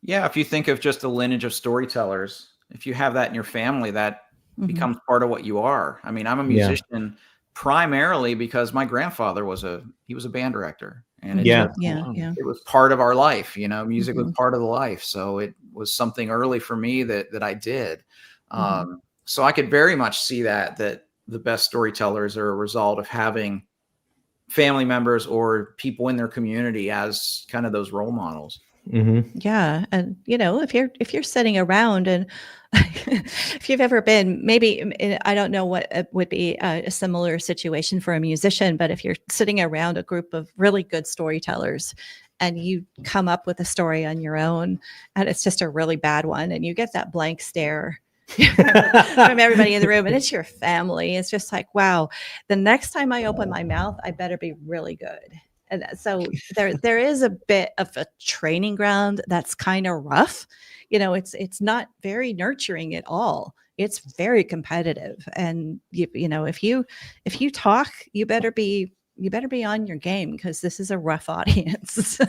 Yeah, if you think of just the lineage of storytellers, if you have that in your family, that becomes part of what you are. I mean, I'm a musician primarily because my grandfather was a band director, and it was part of our life. You know, music was part of the life, so it was something early for me that I did. So I could very much see that the best storytellers are a result of having family members or people in their community as kind of those role models. Yeah. And, you know, if you're sitting around and if you've ever been, maybe, I don't know what would be a similar situation for a musician, but if you're sitting around a group of really good storytellers and you come up with a story on your own and it's just a really bad one and you get that blank stare from everybody in the room and it's your family, it's just like, wow, the next time I open my mouth, I better be really good. And so there is a bit of a training ground that's kind of rough. You know, it's not very nurturing at all. It's very competitive. And you know, if you talk, you better be on your game because this is a rough audience.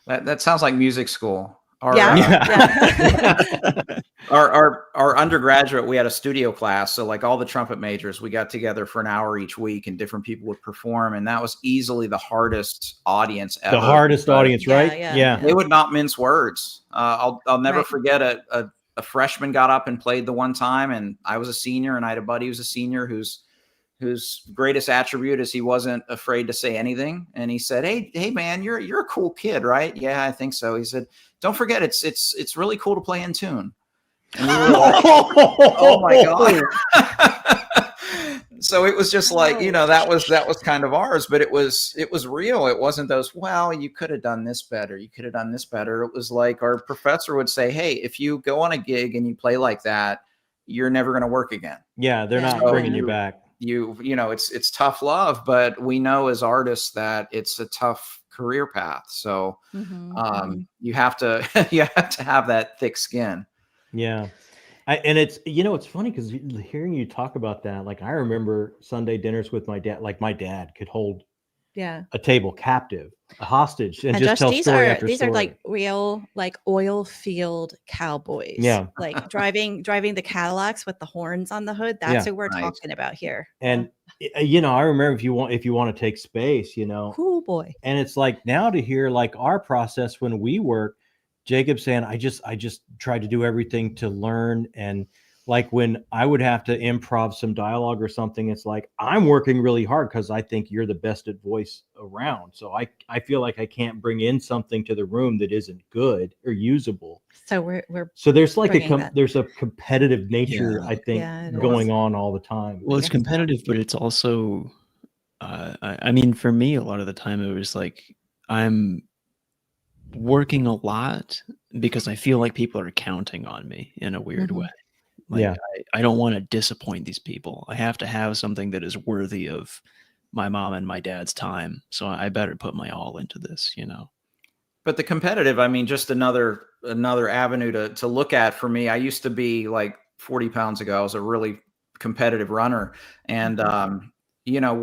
That sounds like music school. Our undergraduate, we had a studio class. So like all the trumpet majors, we got together for an hour each week and different people would perform. And that was easily the hardest audience ever. The hardest audience, right? Yeah. They would not mince words. I'll never forget a freshman got up and played the one time. And I was a senior and I had a buddy who's a senior whose greatest attribute is he wasn't afraid to say anything. And he said, Hey man, you're a cool kid, right? Yeah, I think so. He said, don't forget, it's really cool to play in tune. And we were like, oh my God. So it was just like, you know, that was kind of ours, but it was real. It wasn't those, well, you could have done this better. You could have done this better. It was like our professor would say, hey, if you go on a gig and you play like that, you're never going to work again. Yeah. They're not bringing you back. You know, it's tough love, but we know as artists that it's a tough career path. So you have to have that thick skin. Yeah. And it's, you know, it's funny because hearing you talk about that, like I remember Sunday dinners with my dad, like my dad could hold a table captive, a hostage, and just tell story after story. These are like real, like oil field cowboys. Yeah. Like driving the Cadillacs with the horns on the hood. That's who we're talking about here. And you know, I remember if you want to take space, you know, oh boy. And it's like now to hear like our process when we work, Jacob saying, I just tried to do everything to learn. And like when I would have to improv some dialogue or something, it's like, I'm working really hard because I think you're the best at voice around. So I feel like I can't bring in something to the room that isn't good or usable. So so there's like there's a competitive nature, I think, going on all the time. Well, it's competitive, but it's also, I mean, for me, a lot of the time it was like, I'm working a lot because I feel like people are counting on me in a weird way. Like, I don't want to disappoint these people. I have to have something that is worthy of my mom and my dad's time. So I better put my all into this, you know. But the competitive, I mean, just another avenue to look at for me. I used to be like 40 pounds ago. I was a really competitive runner. And, you know,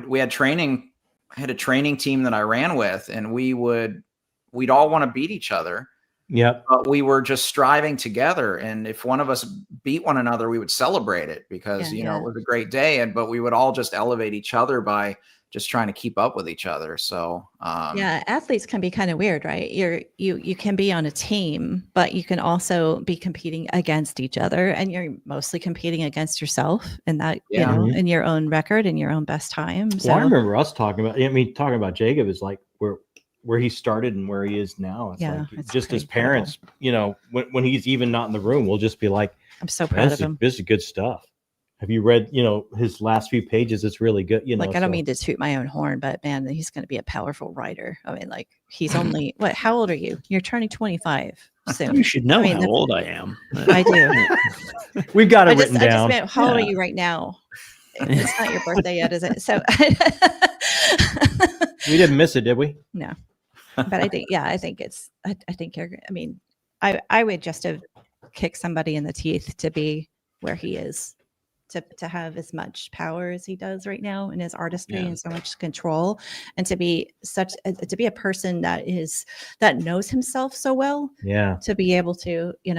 we had training. I had a training team that I ran with, and we'd all want to beat each other. Yep. But we were just striving together. And if one of us beat one another, we would celebrate it because, you know, it was a great day. But we would all just elevate each other by just trying to keep up with each other. So, athletes can be kind of weird, right? You can be on a team, but you can also be competing against each other, and you're mostly competing against yourself in that, you know, in your own record and your own best time. So I remember us talking about Jacob is like where he started and where he is now. It's like it's just his parents, you know, when he's even not in the room, we'll just be like, I'm so proud of him. This is good stuff. Have you read, you know, his last few pages? It's really good. You know, like, I don't mean to toot my own horn, but man, he's going to be a powerful writer. I mean, like, he's only, how old are you? You're turning 25 soon. You should know how old I am. I do. We've got it written down. I just meant, how old are you right now? It's not your birthday yet, is it? So we didn't miss it, did we? No. But I think you're, I mean, I would just have kicked somebody in the teeth to be where he is. to have as much power as he does right now in his artistry and so much control, and to be a person that knows himself so well. Yeah. To be able to, to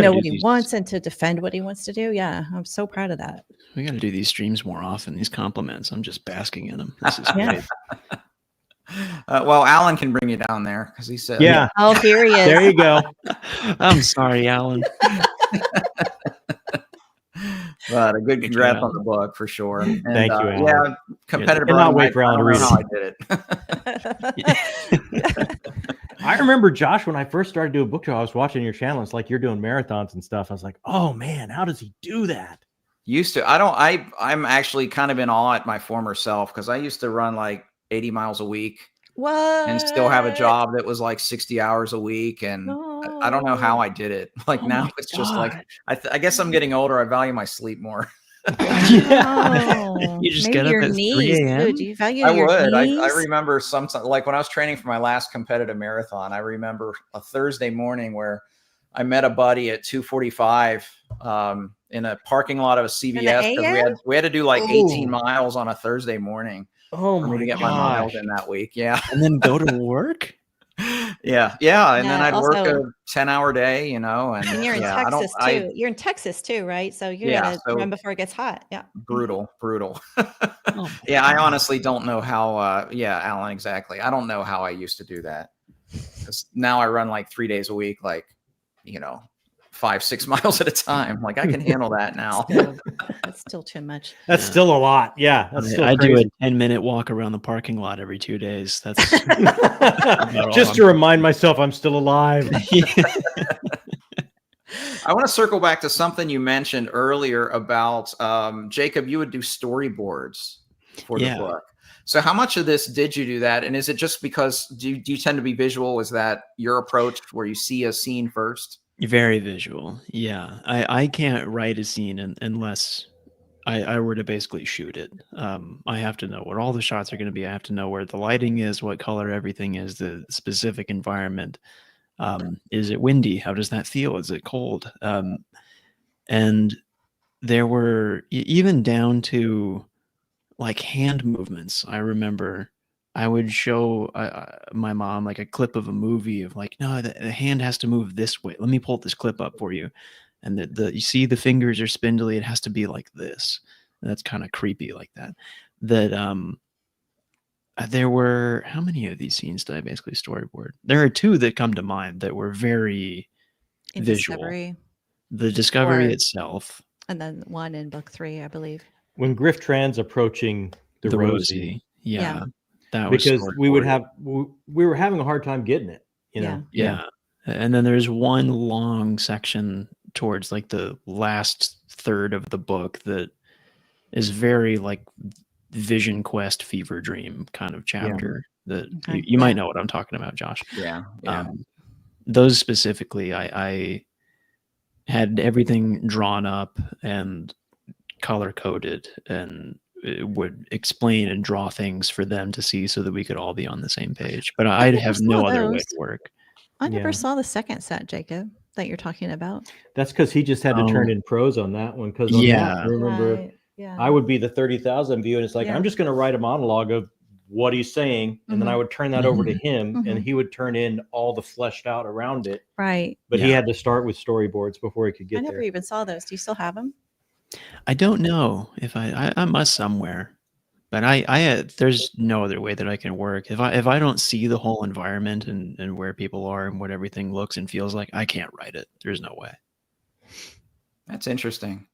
know what he wants and to defend what he wants to do. Yeah. I'm so proud of that. We got to do these streams more often. These compliments. I'm just basking in them. This is great. Well, Alan can bring you down there because he said, yeah. Oh, here he is. There you go. I'm sorry, Alan. But a good congrats on the book for sure. And, Thank you, Alan. Yeah, competitive. Cannot wait for Alan to read it. How I did it. I remember, Josh, when I first started doing book show, I was watching your channel. It's like you're doing marathons and stuff. I was like, oh man, how does he do that? Used to. I'm actually kind of in awe at my former self because I used to run like 80 miles a week. What? And still have a job that was like 60 hours a week. And I don't know how I did it. Like now it's just like, I guess I'm getting older. I value my sleep more. Oh, you just maybe get up your at 3 knees. a.m.? Dude, do you value I your would. knees? I remember sometimes, like when I was training for my last competitive marathon, I remember a Thursday morning where I met a buddy at 2:45 in a parking lot of a CVS because we had to do like 18 miles on a Thursday morning. Oh for me to get my miles in that week. Yeah. And then go to work? Yeah. And then I'd work a 10-hour day, and you're in Texas too. You're in Texas too, right? So you gotta run before it gets hot. Yeah. Brutal. Yeah. I honestly don't know how, Alan, exactly. I don't know how I used to do that. 'Cause now I run like 3 days a week, like, 5-6 miles at a time. Like I can handle that now. That's still too much. That's still a lot. Yeah. I do a 10-minute walk around the parking lot every 2 days. That's just to remind myself I'm still alive. I want to circle back to something you mentioned earlier about Jacob, you would do storyboards for the book. So how much of this did you do that? And is it just because do you tend to be visual? Is that your approach where you see a scene first? Very visual. Yeah. I can't write a scene unless I were to basically shoot it. I have to know where all the shots are going to be. I have to know where the lighting is, what color everything is, the specific environment. Is it windy? How does that feel? Is it cold? And there were even down to like hand movements. I remember I would show my mom like a clip of a movie of like, no, the hand has to move this way. Let me pull this clip up for you. And you see the fingers are spindly. It has to be like this. And that's kind of creepy like that. There were, how many of these scenes did I basically storyboard? There are 2 that come to mind that were very visual. The Discovery itself. And then one in book 3, I believe. When Griff Tran's approaching the Rosie. Yeah. That was because we were having a hard time getting it, Yeah. And then there's one long section towards like the last third of the book that is very like Vision Quest Fever Dream kind of chapter that you might know what I'm talking about, Josh. Yeah. Those specifically, I had everything drawn up and color coded and it would explain and draw things for them to see so that we could all be on the same page. But I'd have no other way to work. I never saw the second set, Jacob, that you're talking about. That's because he just had to turn in prose on that one. Because I remember I would be the 30,000 view, and it's like I'm just going to write a monologue of what he's saying, and then I would turn that over to him, and he would turn in all the fleshed out around it. Right. But he had to start with storyboards before he could get there. I never even saw those. Do you still have them? I don't know if I must somewhere, but I there's no other way that I can work. If I don't see the whole environment and where people are and what everything looks and feels like, I can't write it. There's no way. That's interesting.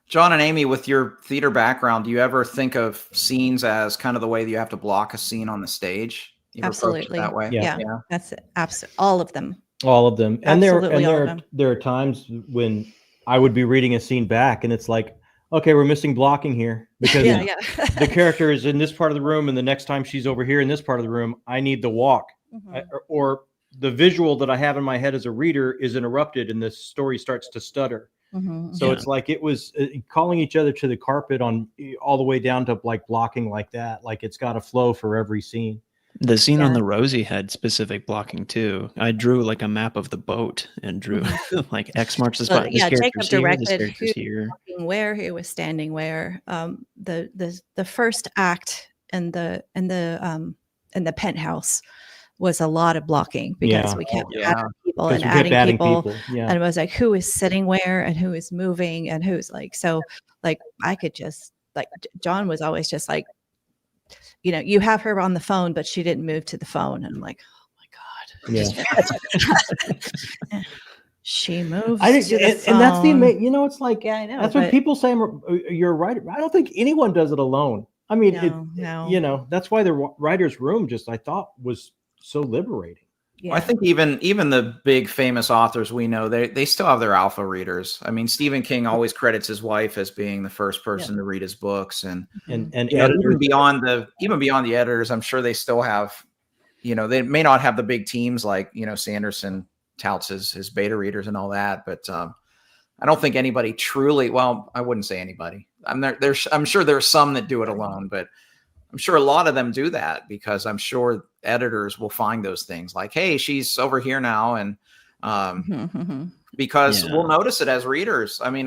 John and Amy, with your theater background, do you ever think of scenes as kind of the way that you have to block a scene on the stage? Absolutely. That way. Yeah. That's it. Absolutely. All of them. And there are times when I would be reading a scene back and it's like, okay, we're missing blocking here because the character is in this part of the room and the next time she's over here in this part of the room, I need the walk. Or the visual that I have in my head as a reader is interrupted and the story starts to stutter. So it's like it was calling each other to the carpet on all the way down to like blocking like that. Like it's got a flow for every scene. The scene on Yeah. the Rosie had specific blocking too. I drew like a map of the boat and drew like X marks the spot. This Yeah, character's Jacob here. This directed character's who here. walking where, who was standing where. The first act in the penthouse was a lot of blocking because we kept adding people and adding people. Yeah. And it was like who is sitting where and who is moving and who's like, so like I could just like John was always just like, you know, you have her on the phone, but she didn't move to the phone. And I'm like, oh my God. Yeah. She moves. I think, to the phone. and that's the amazing, you know, it's like, yeah, I know. That's when people say you're a writer. I don't think anyone does it alone. I mean, no. You know, that's why the writer's room just, I thought, was so liberating. Yeah. I think even the big famous authors we know, they still have their alpha readers. I mean, Stephen King always credits his wife as being the first person to read his books, and even beyond the editors, I'm sure they still have, you know, they may not have the big teams like, you know, Sanderson touts his beta readers and all that, but I don't think anybody truly, well, I wouldn't say anybody. I'm sure there's some that do it alone, but I'm sure a lot of them do that because I'm sure editors will find those things like, hey, she's over here now. And because we'll notice it as readers. I mean,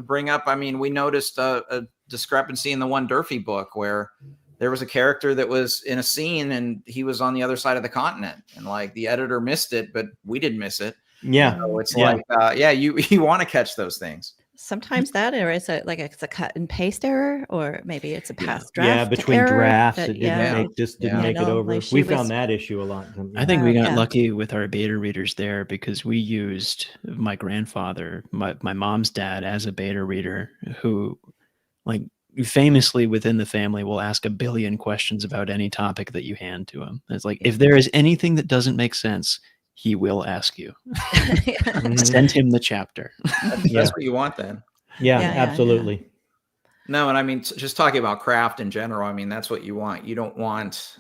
bring up, I mean, we noticed a discrepancy in the one Durfee book where there was a character that was in a scene and he was on the other side of the continent, and like the editor missed it, but we didn't miss it. Yeah. So it's like, you want to catch those things. Sometimes that, or it's a cut and paste error, or maybe it's a past draft. Yeah, between error drafts, it didn't make it over. Like we found that issue a lot. I think we got lucky with our beta readers there because we used my grandfather, my mom's dad, as a beta reader who, like, famously within the family will ask a billion questions about any topic that you hand to him. It's like, if there is anything that doesn't make sense, he will ask you. Send him the chapter. That's what you want then. Yeah, absolutely. No, and I mean, just talking about craft in general, I mean, that's what you want. You don't want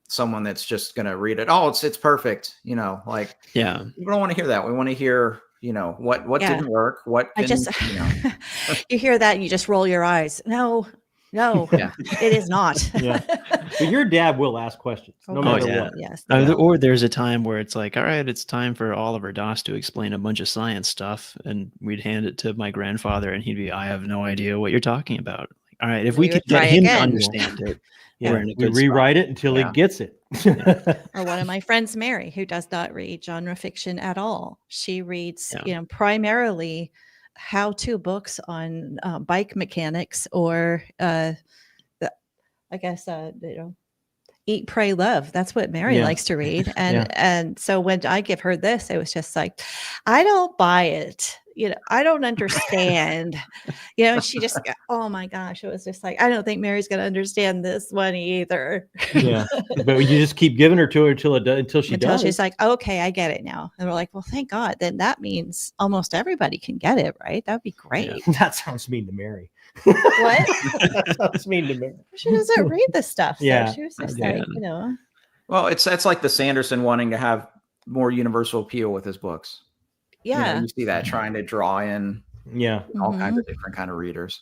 someone that's just going to read it. Oh, it's perfect. You know, like, we don't want to hear that. We want to hear, you know, what didn't work. You hear that and you just roll your eyes. No, it is not. But your dad will ask questions no matter what. Yes. Or there's a time where it's like, all right, it's time for Oliver Doss to explain a bunch of science stuff. And we'd hand it to my grandfather and he'd be, I have no idea what you're talking about. All right, if we could get him to understand it. We rewrite it until he gets it. Or one of my friends, Mary, who does not read genre fiction at all. She reads, primarily how-to books on bike mechanics or Eat, Pray, Love. That's what Mary likes to read. And so when I give her this, it was just like, I don't buy it. You know, I don't understand. She just, oh my gosh, it was just like, I don't think Mary's going to understand this one either. But you just keep giving her to her until she does. She's like, okay, I get it now. And we're like, well, thank God. Then that means almost everybody can get it, right? That'd be great. That sounds mean to Mary. What? That sounds mean to Mary. She doesn't read this stuff. So yeah. She was just like, Well, it's like the Sanderson wanting to have more universal appeal with his books. Yeah. You see that trying to draw in all kinds of different kind of readers.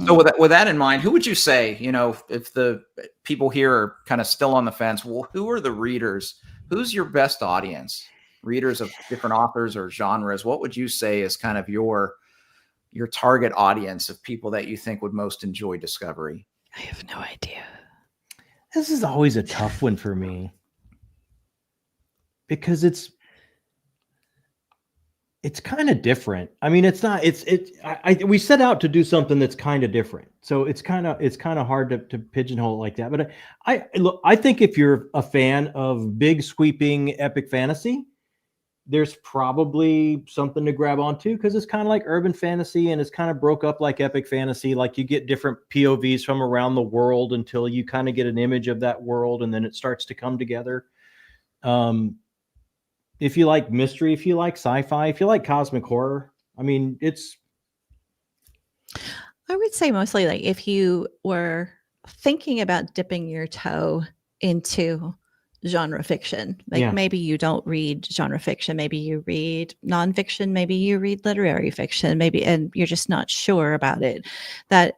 So with that in mind, who would you say, if the people here are kind of still on the fence, well, who are the readers? Who's your best audience? Readers of different authors or genres? What would you say is kind of your target audience of people that you think would most enjoy discovery? I have no idea. This is always a tough one for me because it's kind of different. I mean, it's not. We set out to do something that's kind of different, so it's kind of hard to pigeonhole it like that. But I think if you're a fan of big, sweeping, epic fantasy, there's probably something to grab onto because it's kind of like urban fantasy and it's kind of broke up like epic fantasy. Like you get different POVs from around the world until you kind of get an image of that world, and then it starts to come together. If you like mystery, if you like sci-fi, if you like cosmic horror, I mean, I would say mostly like if you were thinking about dipping your toe into genre fiction, like maybe you don't read genre fiction, maybe you read nonfiction, maybe you read literary fiction, and you're just not sure about it, that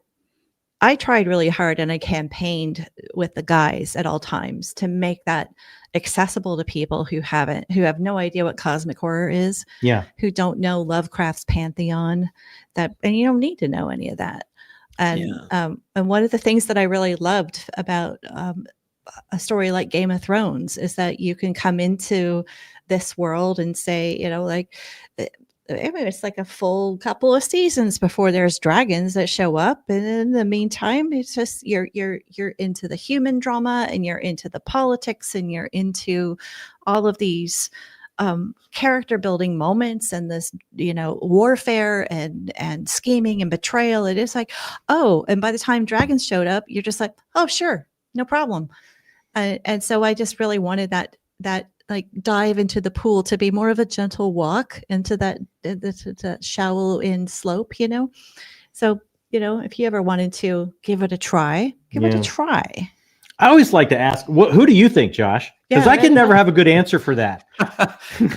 I tried really hard, and I campaigned with the guys at all times to make that accessible to people who have no idea what cosmic horror is, who don't know Lovecraft's pantheon, and you don't need to know any of that. And one of the things that I really loved about a story like Game of Thrones is that you can come into this world and say, like, it's like a full couple of seasons before there's dragons that show up, and in the meantime, it's just you're into the human drama, and you're into the politics, and you're into all of these character building moments, and this warfare and scheming and betrayal. It is like, oh, and by the time dragons showed up, you're just like, oh, sure, no problem. And so I just really wanted that like dive into the pool to be more of a gentle walk into that shallow in slope, So, if you ever wanted to give it a try, give it a try. I always like to ask, who do you think, Josh? Because I can never have a good answer for that.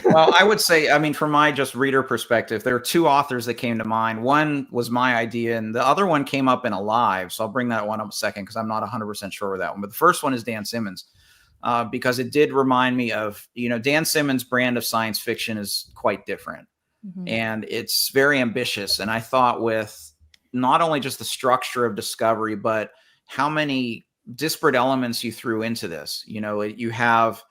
Well, I would say, I mean, from my just reader perspective, there are two authors that came to mind. One was my idea, and the other one came up in a live. So I'll bring that one up a second because I'm not 100% sure with that one. But the first one is Dan Simmons. Because it did remind me of, Dan Simmons' brand of science fiction is quite different. Mm-hmm. And it's very ambitious. And I thought with not only just the structure of Discovery, but how many disparate elements you threw into this. You have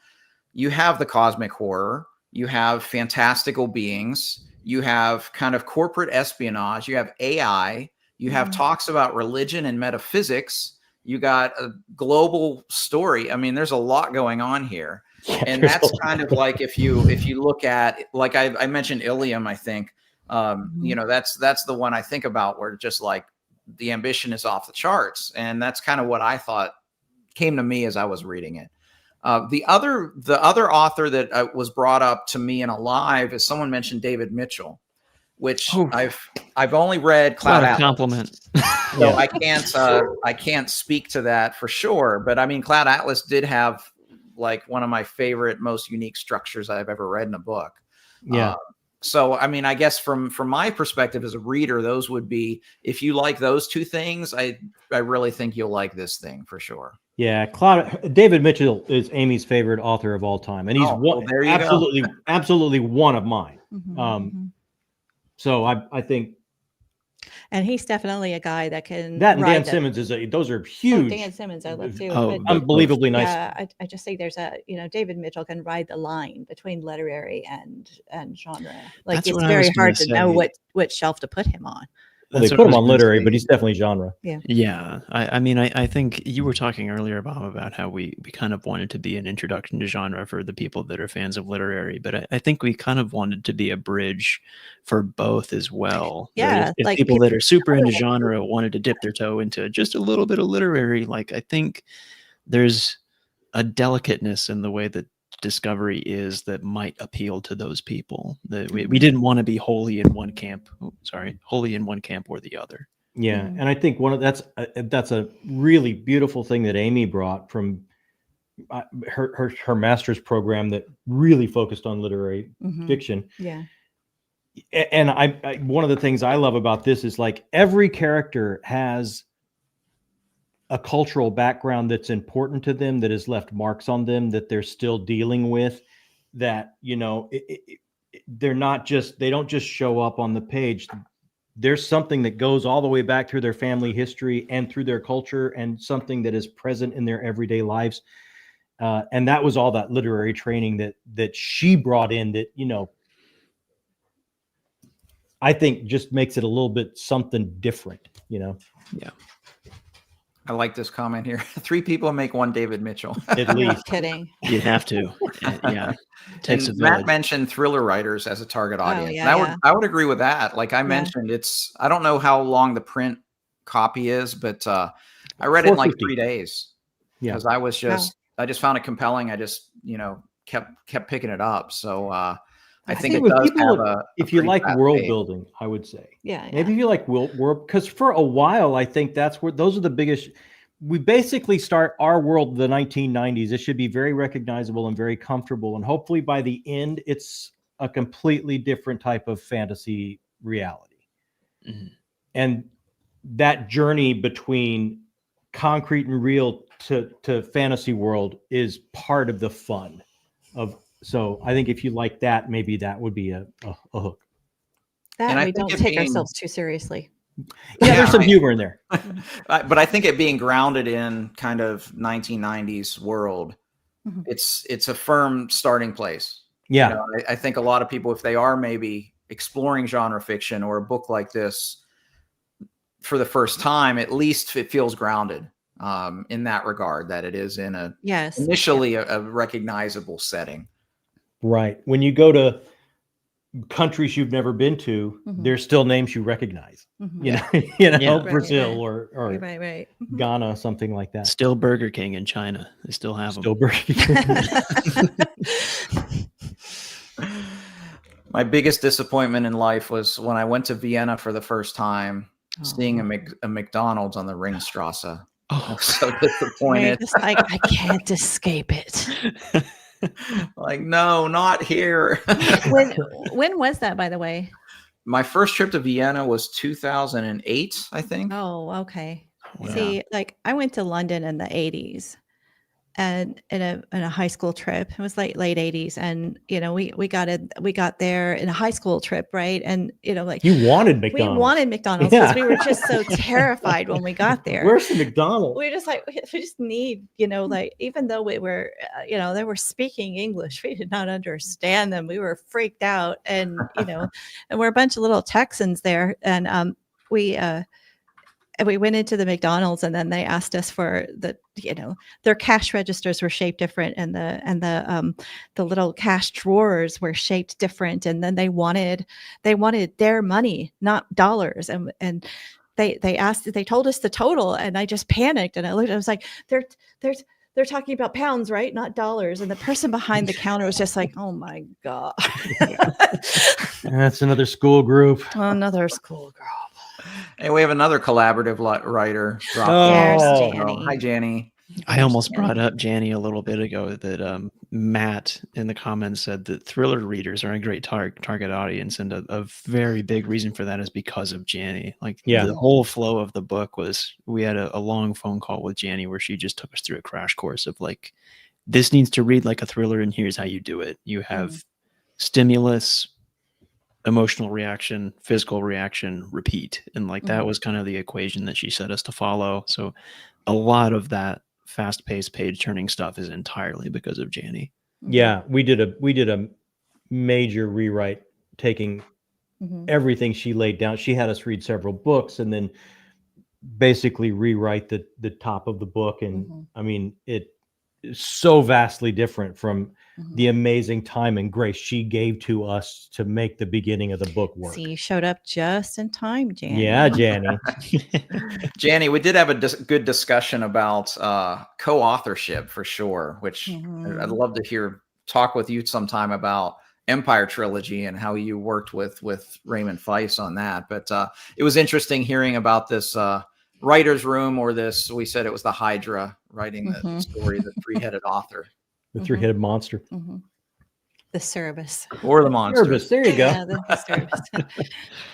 the cosmic horror, you have fantastical beings, you have kind of corporate espionage, you have AI, you have talks about religion and metaphysics. You got a global story. I mean, there's a lot going on here. And that's kind of like, if you look at, like I mentioned Ilium, I think, that's the one I think about where just like the ambition is off the charts. And that's kind of what I thought came to me as I was reading it. The other author that was brought up to me in a live is someone mentioned David Mitchell, which I've only read Cloud Atlas. Compliment. So I can't speak to that for sure, but I mean, Cloud Atlas did have like one of my favorite, most unique structures I've ever read in a book. Yeah. So, I mean, I guess from my perspective as a reader, those would be, if you like those two things, I really think you'll like this thing for sure. Yeah, David Mitchell is Amy's favorite author of all time, and he's absolutely one of mine. Mm-hmm. So I think. And he's definitely a guy that can. That and Dan Simmons those are huge. Dan Simmons, I love too. Unbelievably nice. Yeah, I just think there's David Mitchell can ride the line between literary and genre. Like, That's it's very hard to know what shelf to put him on. Well, they put him on literary, but he's definitely genre. Yeah. I mean, I think you were talking earlier, Bob, about how we kind of wanted to be an introduction to genre for the people that are fans of literary, but I think we kind of wanted to be a bridge for both as well. Yeah. If people that are super into genre wanted to dip their toe into just a little bit of literary, like, I think there's a delicateness in the way that Discovery is that might appeal to those people. That we didn't want to be wholly in one camp or the other. Yeah, and I think that's a really beautiful thing that Amy brought from her master's program that really focused on literary fiction. Yeah, and I one of the things I love about this is, like, every character has a cultural background that's important to them, that has left marks on them, that they're still dealing with, that, they don't just show up on the page. There's something that goes all the way back through their family history and through their culture, and something that is present in their everyday lives. And that was all that literary training that she brought in that, I think just makes it a little bit something different, Yeah. I like this comment here. 3 people make one David Mitchell. At least. Not kidding. You have to. Yeah. Takes a Matt village. mentioned thriller writers as a target audience. Yeah, I would agree with that. Like I mentioned, I don't know how long the print copy is, but I read it in like 3 days. Yeah. Because I just found it compelling. I just, kept picking it up. So I think it does have if you like world building, I would say. Yeah. Maybe if you like world, because for a while, I think those are the biggest. We basically start our world in the 1990s. It should be very recognizable and very comfortable. And hopefully by the end, it's a completely different type of fantasy reality. Mm-hmm. And that journey between concrete and real to fantasy world is part of the fun of. So I think if you like that, maybe that would be a hook. That And I we think don't it take being- ourselves too seriously. Yeah, there's some humor in there. But I think it being grounded in kind of 1990s world, Mhm. it's a firm starting place. Yeah. You know, I think a lot of people, if they are maybe exploring genre fiction or a book like this for the first time, at least it feels grounded in that regard, that it is in a Yes. initially a recognizable setting. Right. When you go to countries you've never been to, Mhm. there's still names you recognize. Mhm. You know, Yeah. Right, Brazil right. or Right. Ghana, something like that. Still Burger King in China. They still have them. Still Burger King. My biggest disappointment in life was when I went to Vienna for the first time, seeing a McDonald's on the Ringstrasse. I Oh, was so You're disappointed. just like, I can't escape it. Like, no, not here. When was that, by the way? My first trip to Vienna was 2008, I think. Oh, okay. wow. See, like I went to London in the 80s and in a high school trip. It was like late 80s. And we got there in a high school trip, right? And like You wanted we McDonald's. wanted McDonald's because we were just so terrified when we got there. Where's the McDonald's? We just like we just need, like even though we were they were speaking English, we did not understand them. We were freaked out, and and we're a bunch of little Texans there, and we went into the McDonald's, and then they asked us for their cash registers were shaped different, and the little cash drawers were shaped different, and then they wanted their money, not dollars, and they told us the total, and I just panicked, and I was like, they're talking about pounds, right? Not dollars. And the person behind the counter was just like, oh my God. That's another school group. Another school girl. Hey, we have another collaborative writer. There's Oh, Janny. Hi, Janny. I almost brought up Janny a little bit ago that Matt in the comments said that thriller readers are a great target audience, and a very big reason for that is because of Janny. Like the whole flow of the book was, we had a long phone call with Janny where she just took us through a crash course of like, this needs to read like a thriller, and here's how you do it. You have stimulus, emotional reaction, physical reaction, repeat, and like that was kind of the equation that she set us to follow. So a lot of that fast-paced page-turning stuff is entirely because of Janny. Yeah, we did a major rewrite, taking everything she laid down. She had us read several books and then basically rewrite the top of the book, and I mean, it is so vastly different from the amazing time and grace she gave to us to make the beginning of the book work. See, you showed up just in time, Janny. Yeah, Janny. Janny, we did have a good discussion about co-authorship for sure, which I'd love to talk with you sometime about Empire Trilogy and how you worked with Raymond Feiss on that. But it was interesting hearing about this writer's room, or this, we said it was the Hydra writing the story, the three-headed author. The three-headed monster. The Cerberus. Or the monster. Cerberus, there you go. Yeah, the Cerberus.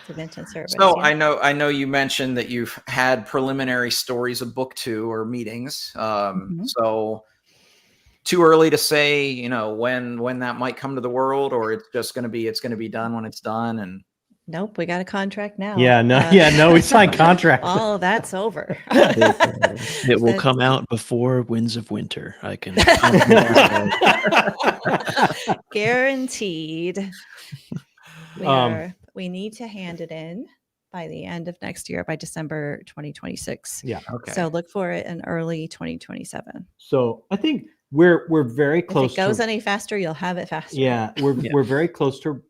The Minton Cerberus. So yeah. I know you mentioned that you've had preliminary stories of book 2 or meetings. So too early to say, when that might come to the world, or it's going to be done when it's done. And Nope, we got a contract now. No, we signed contracts. All of that's over. It will come out before Winds of Winter. I can. Guaranteed. We need to hand it in by the end of next year, by December 2026. Yeah. okay. So look for it in early 2027. So I think we're very close. If it goes any faster, you'll have it faster. Yeah, we're very close to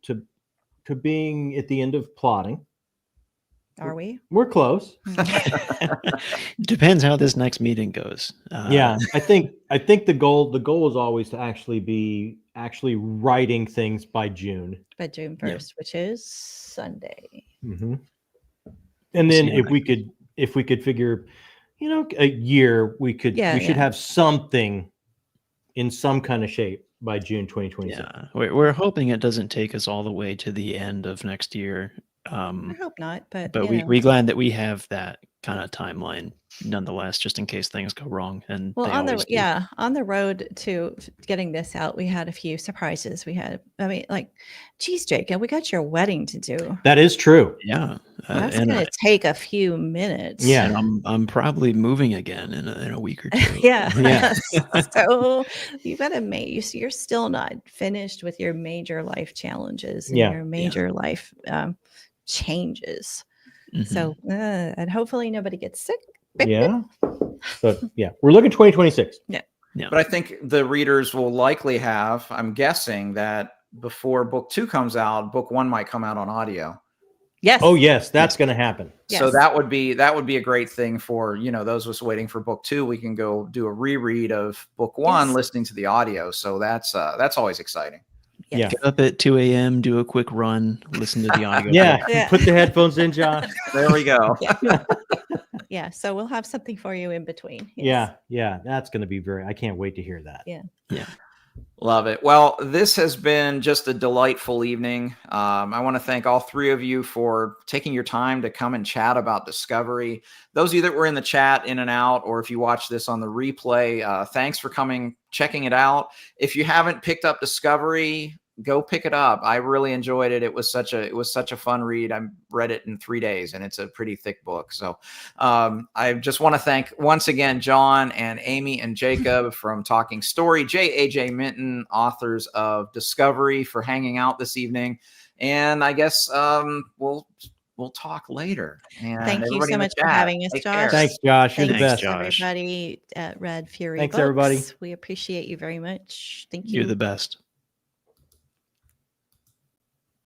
being at the end of plotting. Are we? We're close. Depends how this next meeting goes. Yeah, I think the goal is always to actually be writing things by June. By June 1st, which is Sunday. And then if we could figure, a year, we should have something in some kind of shape by June 2026. Yeah, we're hoping it doesn't take us all the way to the end of next year. I hope not, but we're glad that we have that kind of timeline nonetheless, just in case things go wrong. And well, they on always do. on the road to getting this out, we had a few surprises. Geez, Jacob, we got your wedding to do. That is true. Yeah. That's going to take a few minutes. Yeah. And I'm probably moving again in a week or two. Yeah. Yeah. So you got to you're still not finished with your major life challenges and your major life changes. So, and hopefully nobody gets sick. Yeah. But yeah, we're looking 2026. Yeah. But I think the readers will likely have, I'm guessing that before book 2 comes out, book 1 might come out on audio. Yes. Oh yes, that's going to happen. So Yes. that would be a great thing for, those of us waiting for book 2. We can go do a reread of book 1, listening to the audio. So that's always exciting. Yeah. Get up at 2 a.m., do a quick run, listen to the audio. Yeah. Put the headphones in, Josh. There we go. Yeah. So we'll have something for you in between. Yes. Yeah. That's going to be I can't wait to hear that. Yeah. Love it. Well, this has been just a delightful evening. I want to thank all 3 of you for taking your time to come and chat about Discovery. Those of you that were in the chat, in and out, or if you watch this on the replay, thanks for checking it out. If you haven't picked up Discovery, go pick it up. I really enjoyed it. It was such a fun read. I read it in 3 days, and it's a pretty thick book. So I just want to thank once again John and Amy and Jacob from Talking Story, JAJ Minton, authors of Discovery, for hanging out this evening. And I guess we'll talk later. And thank you so much for having us, Josh. Thanks, Josh. You're the Thanks, best. Josh. everybody at Red Fury Thanks, Books. everybody. We appreciate you very much. Thank you. You're the best.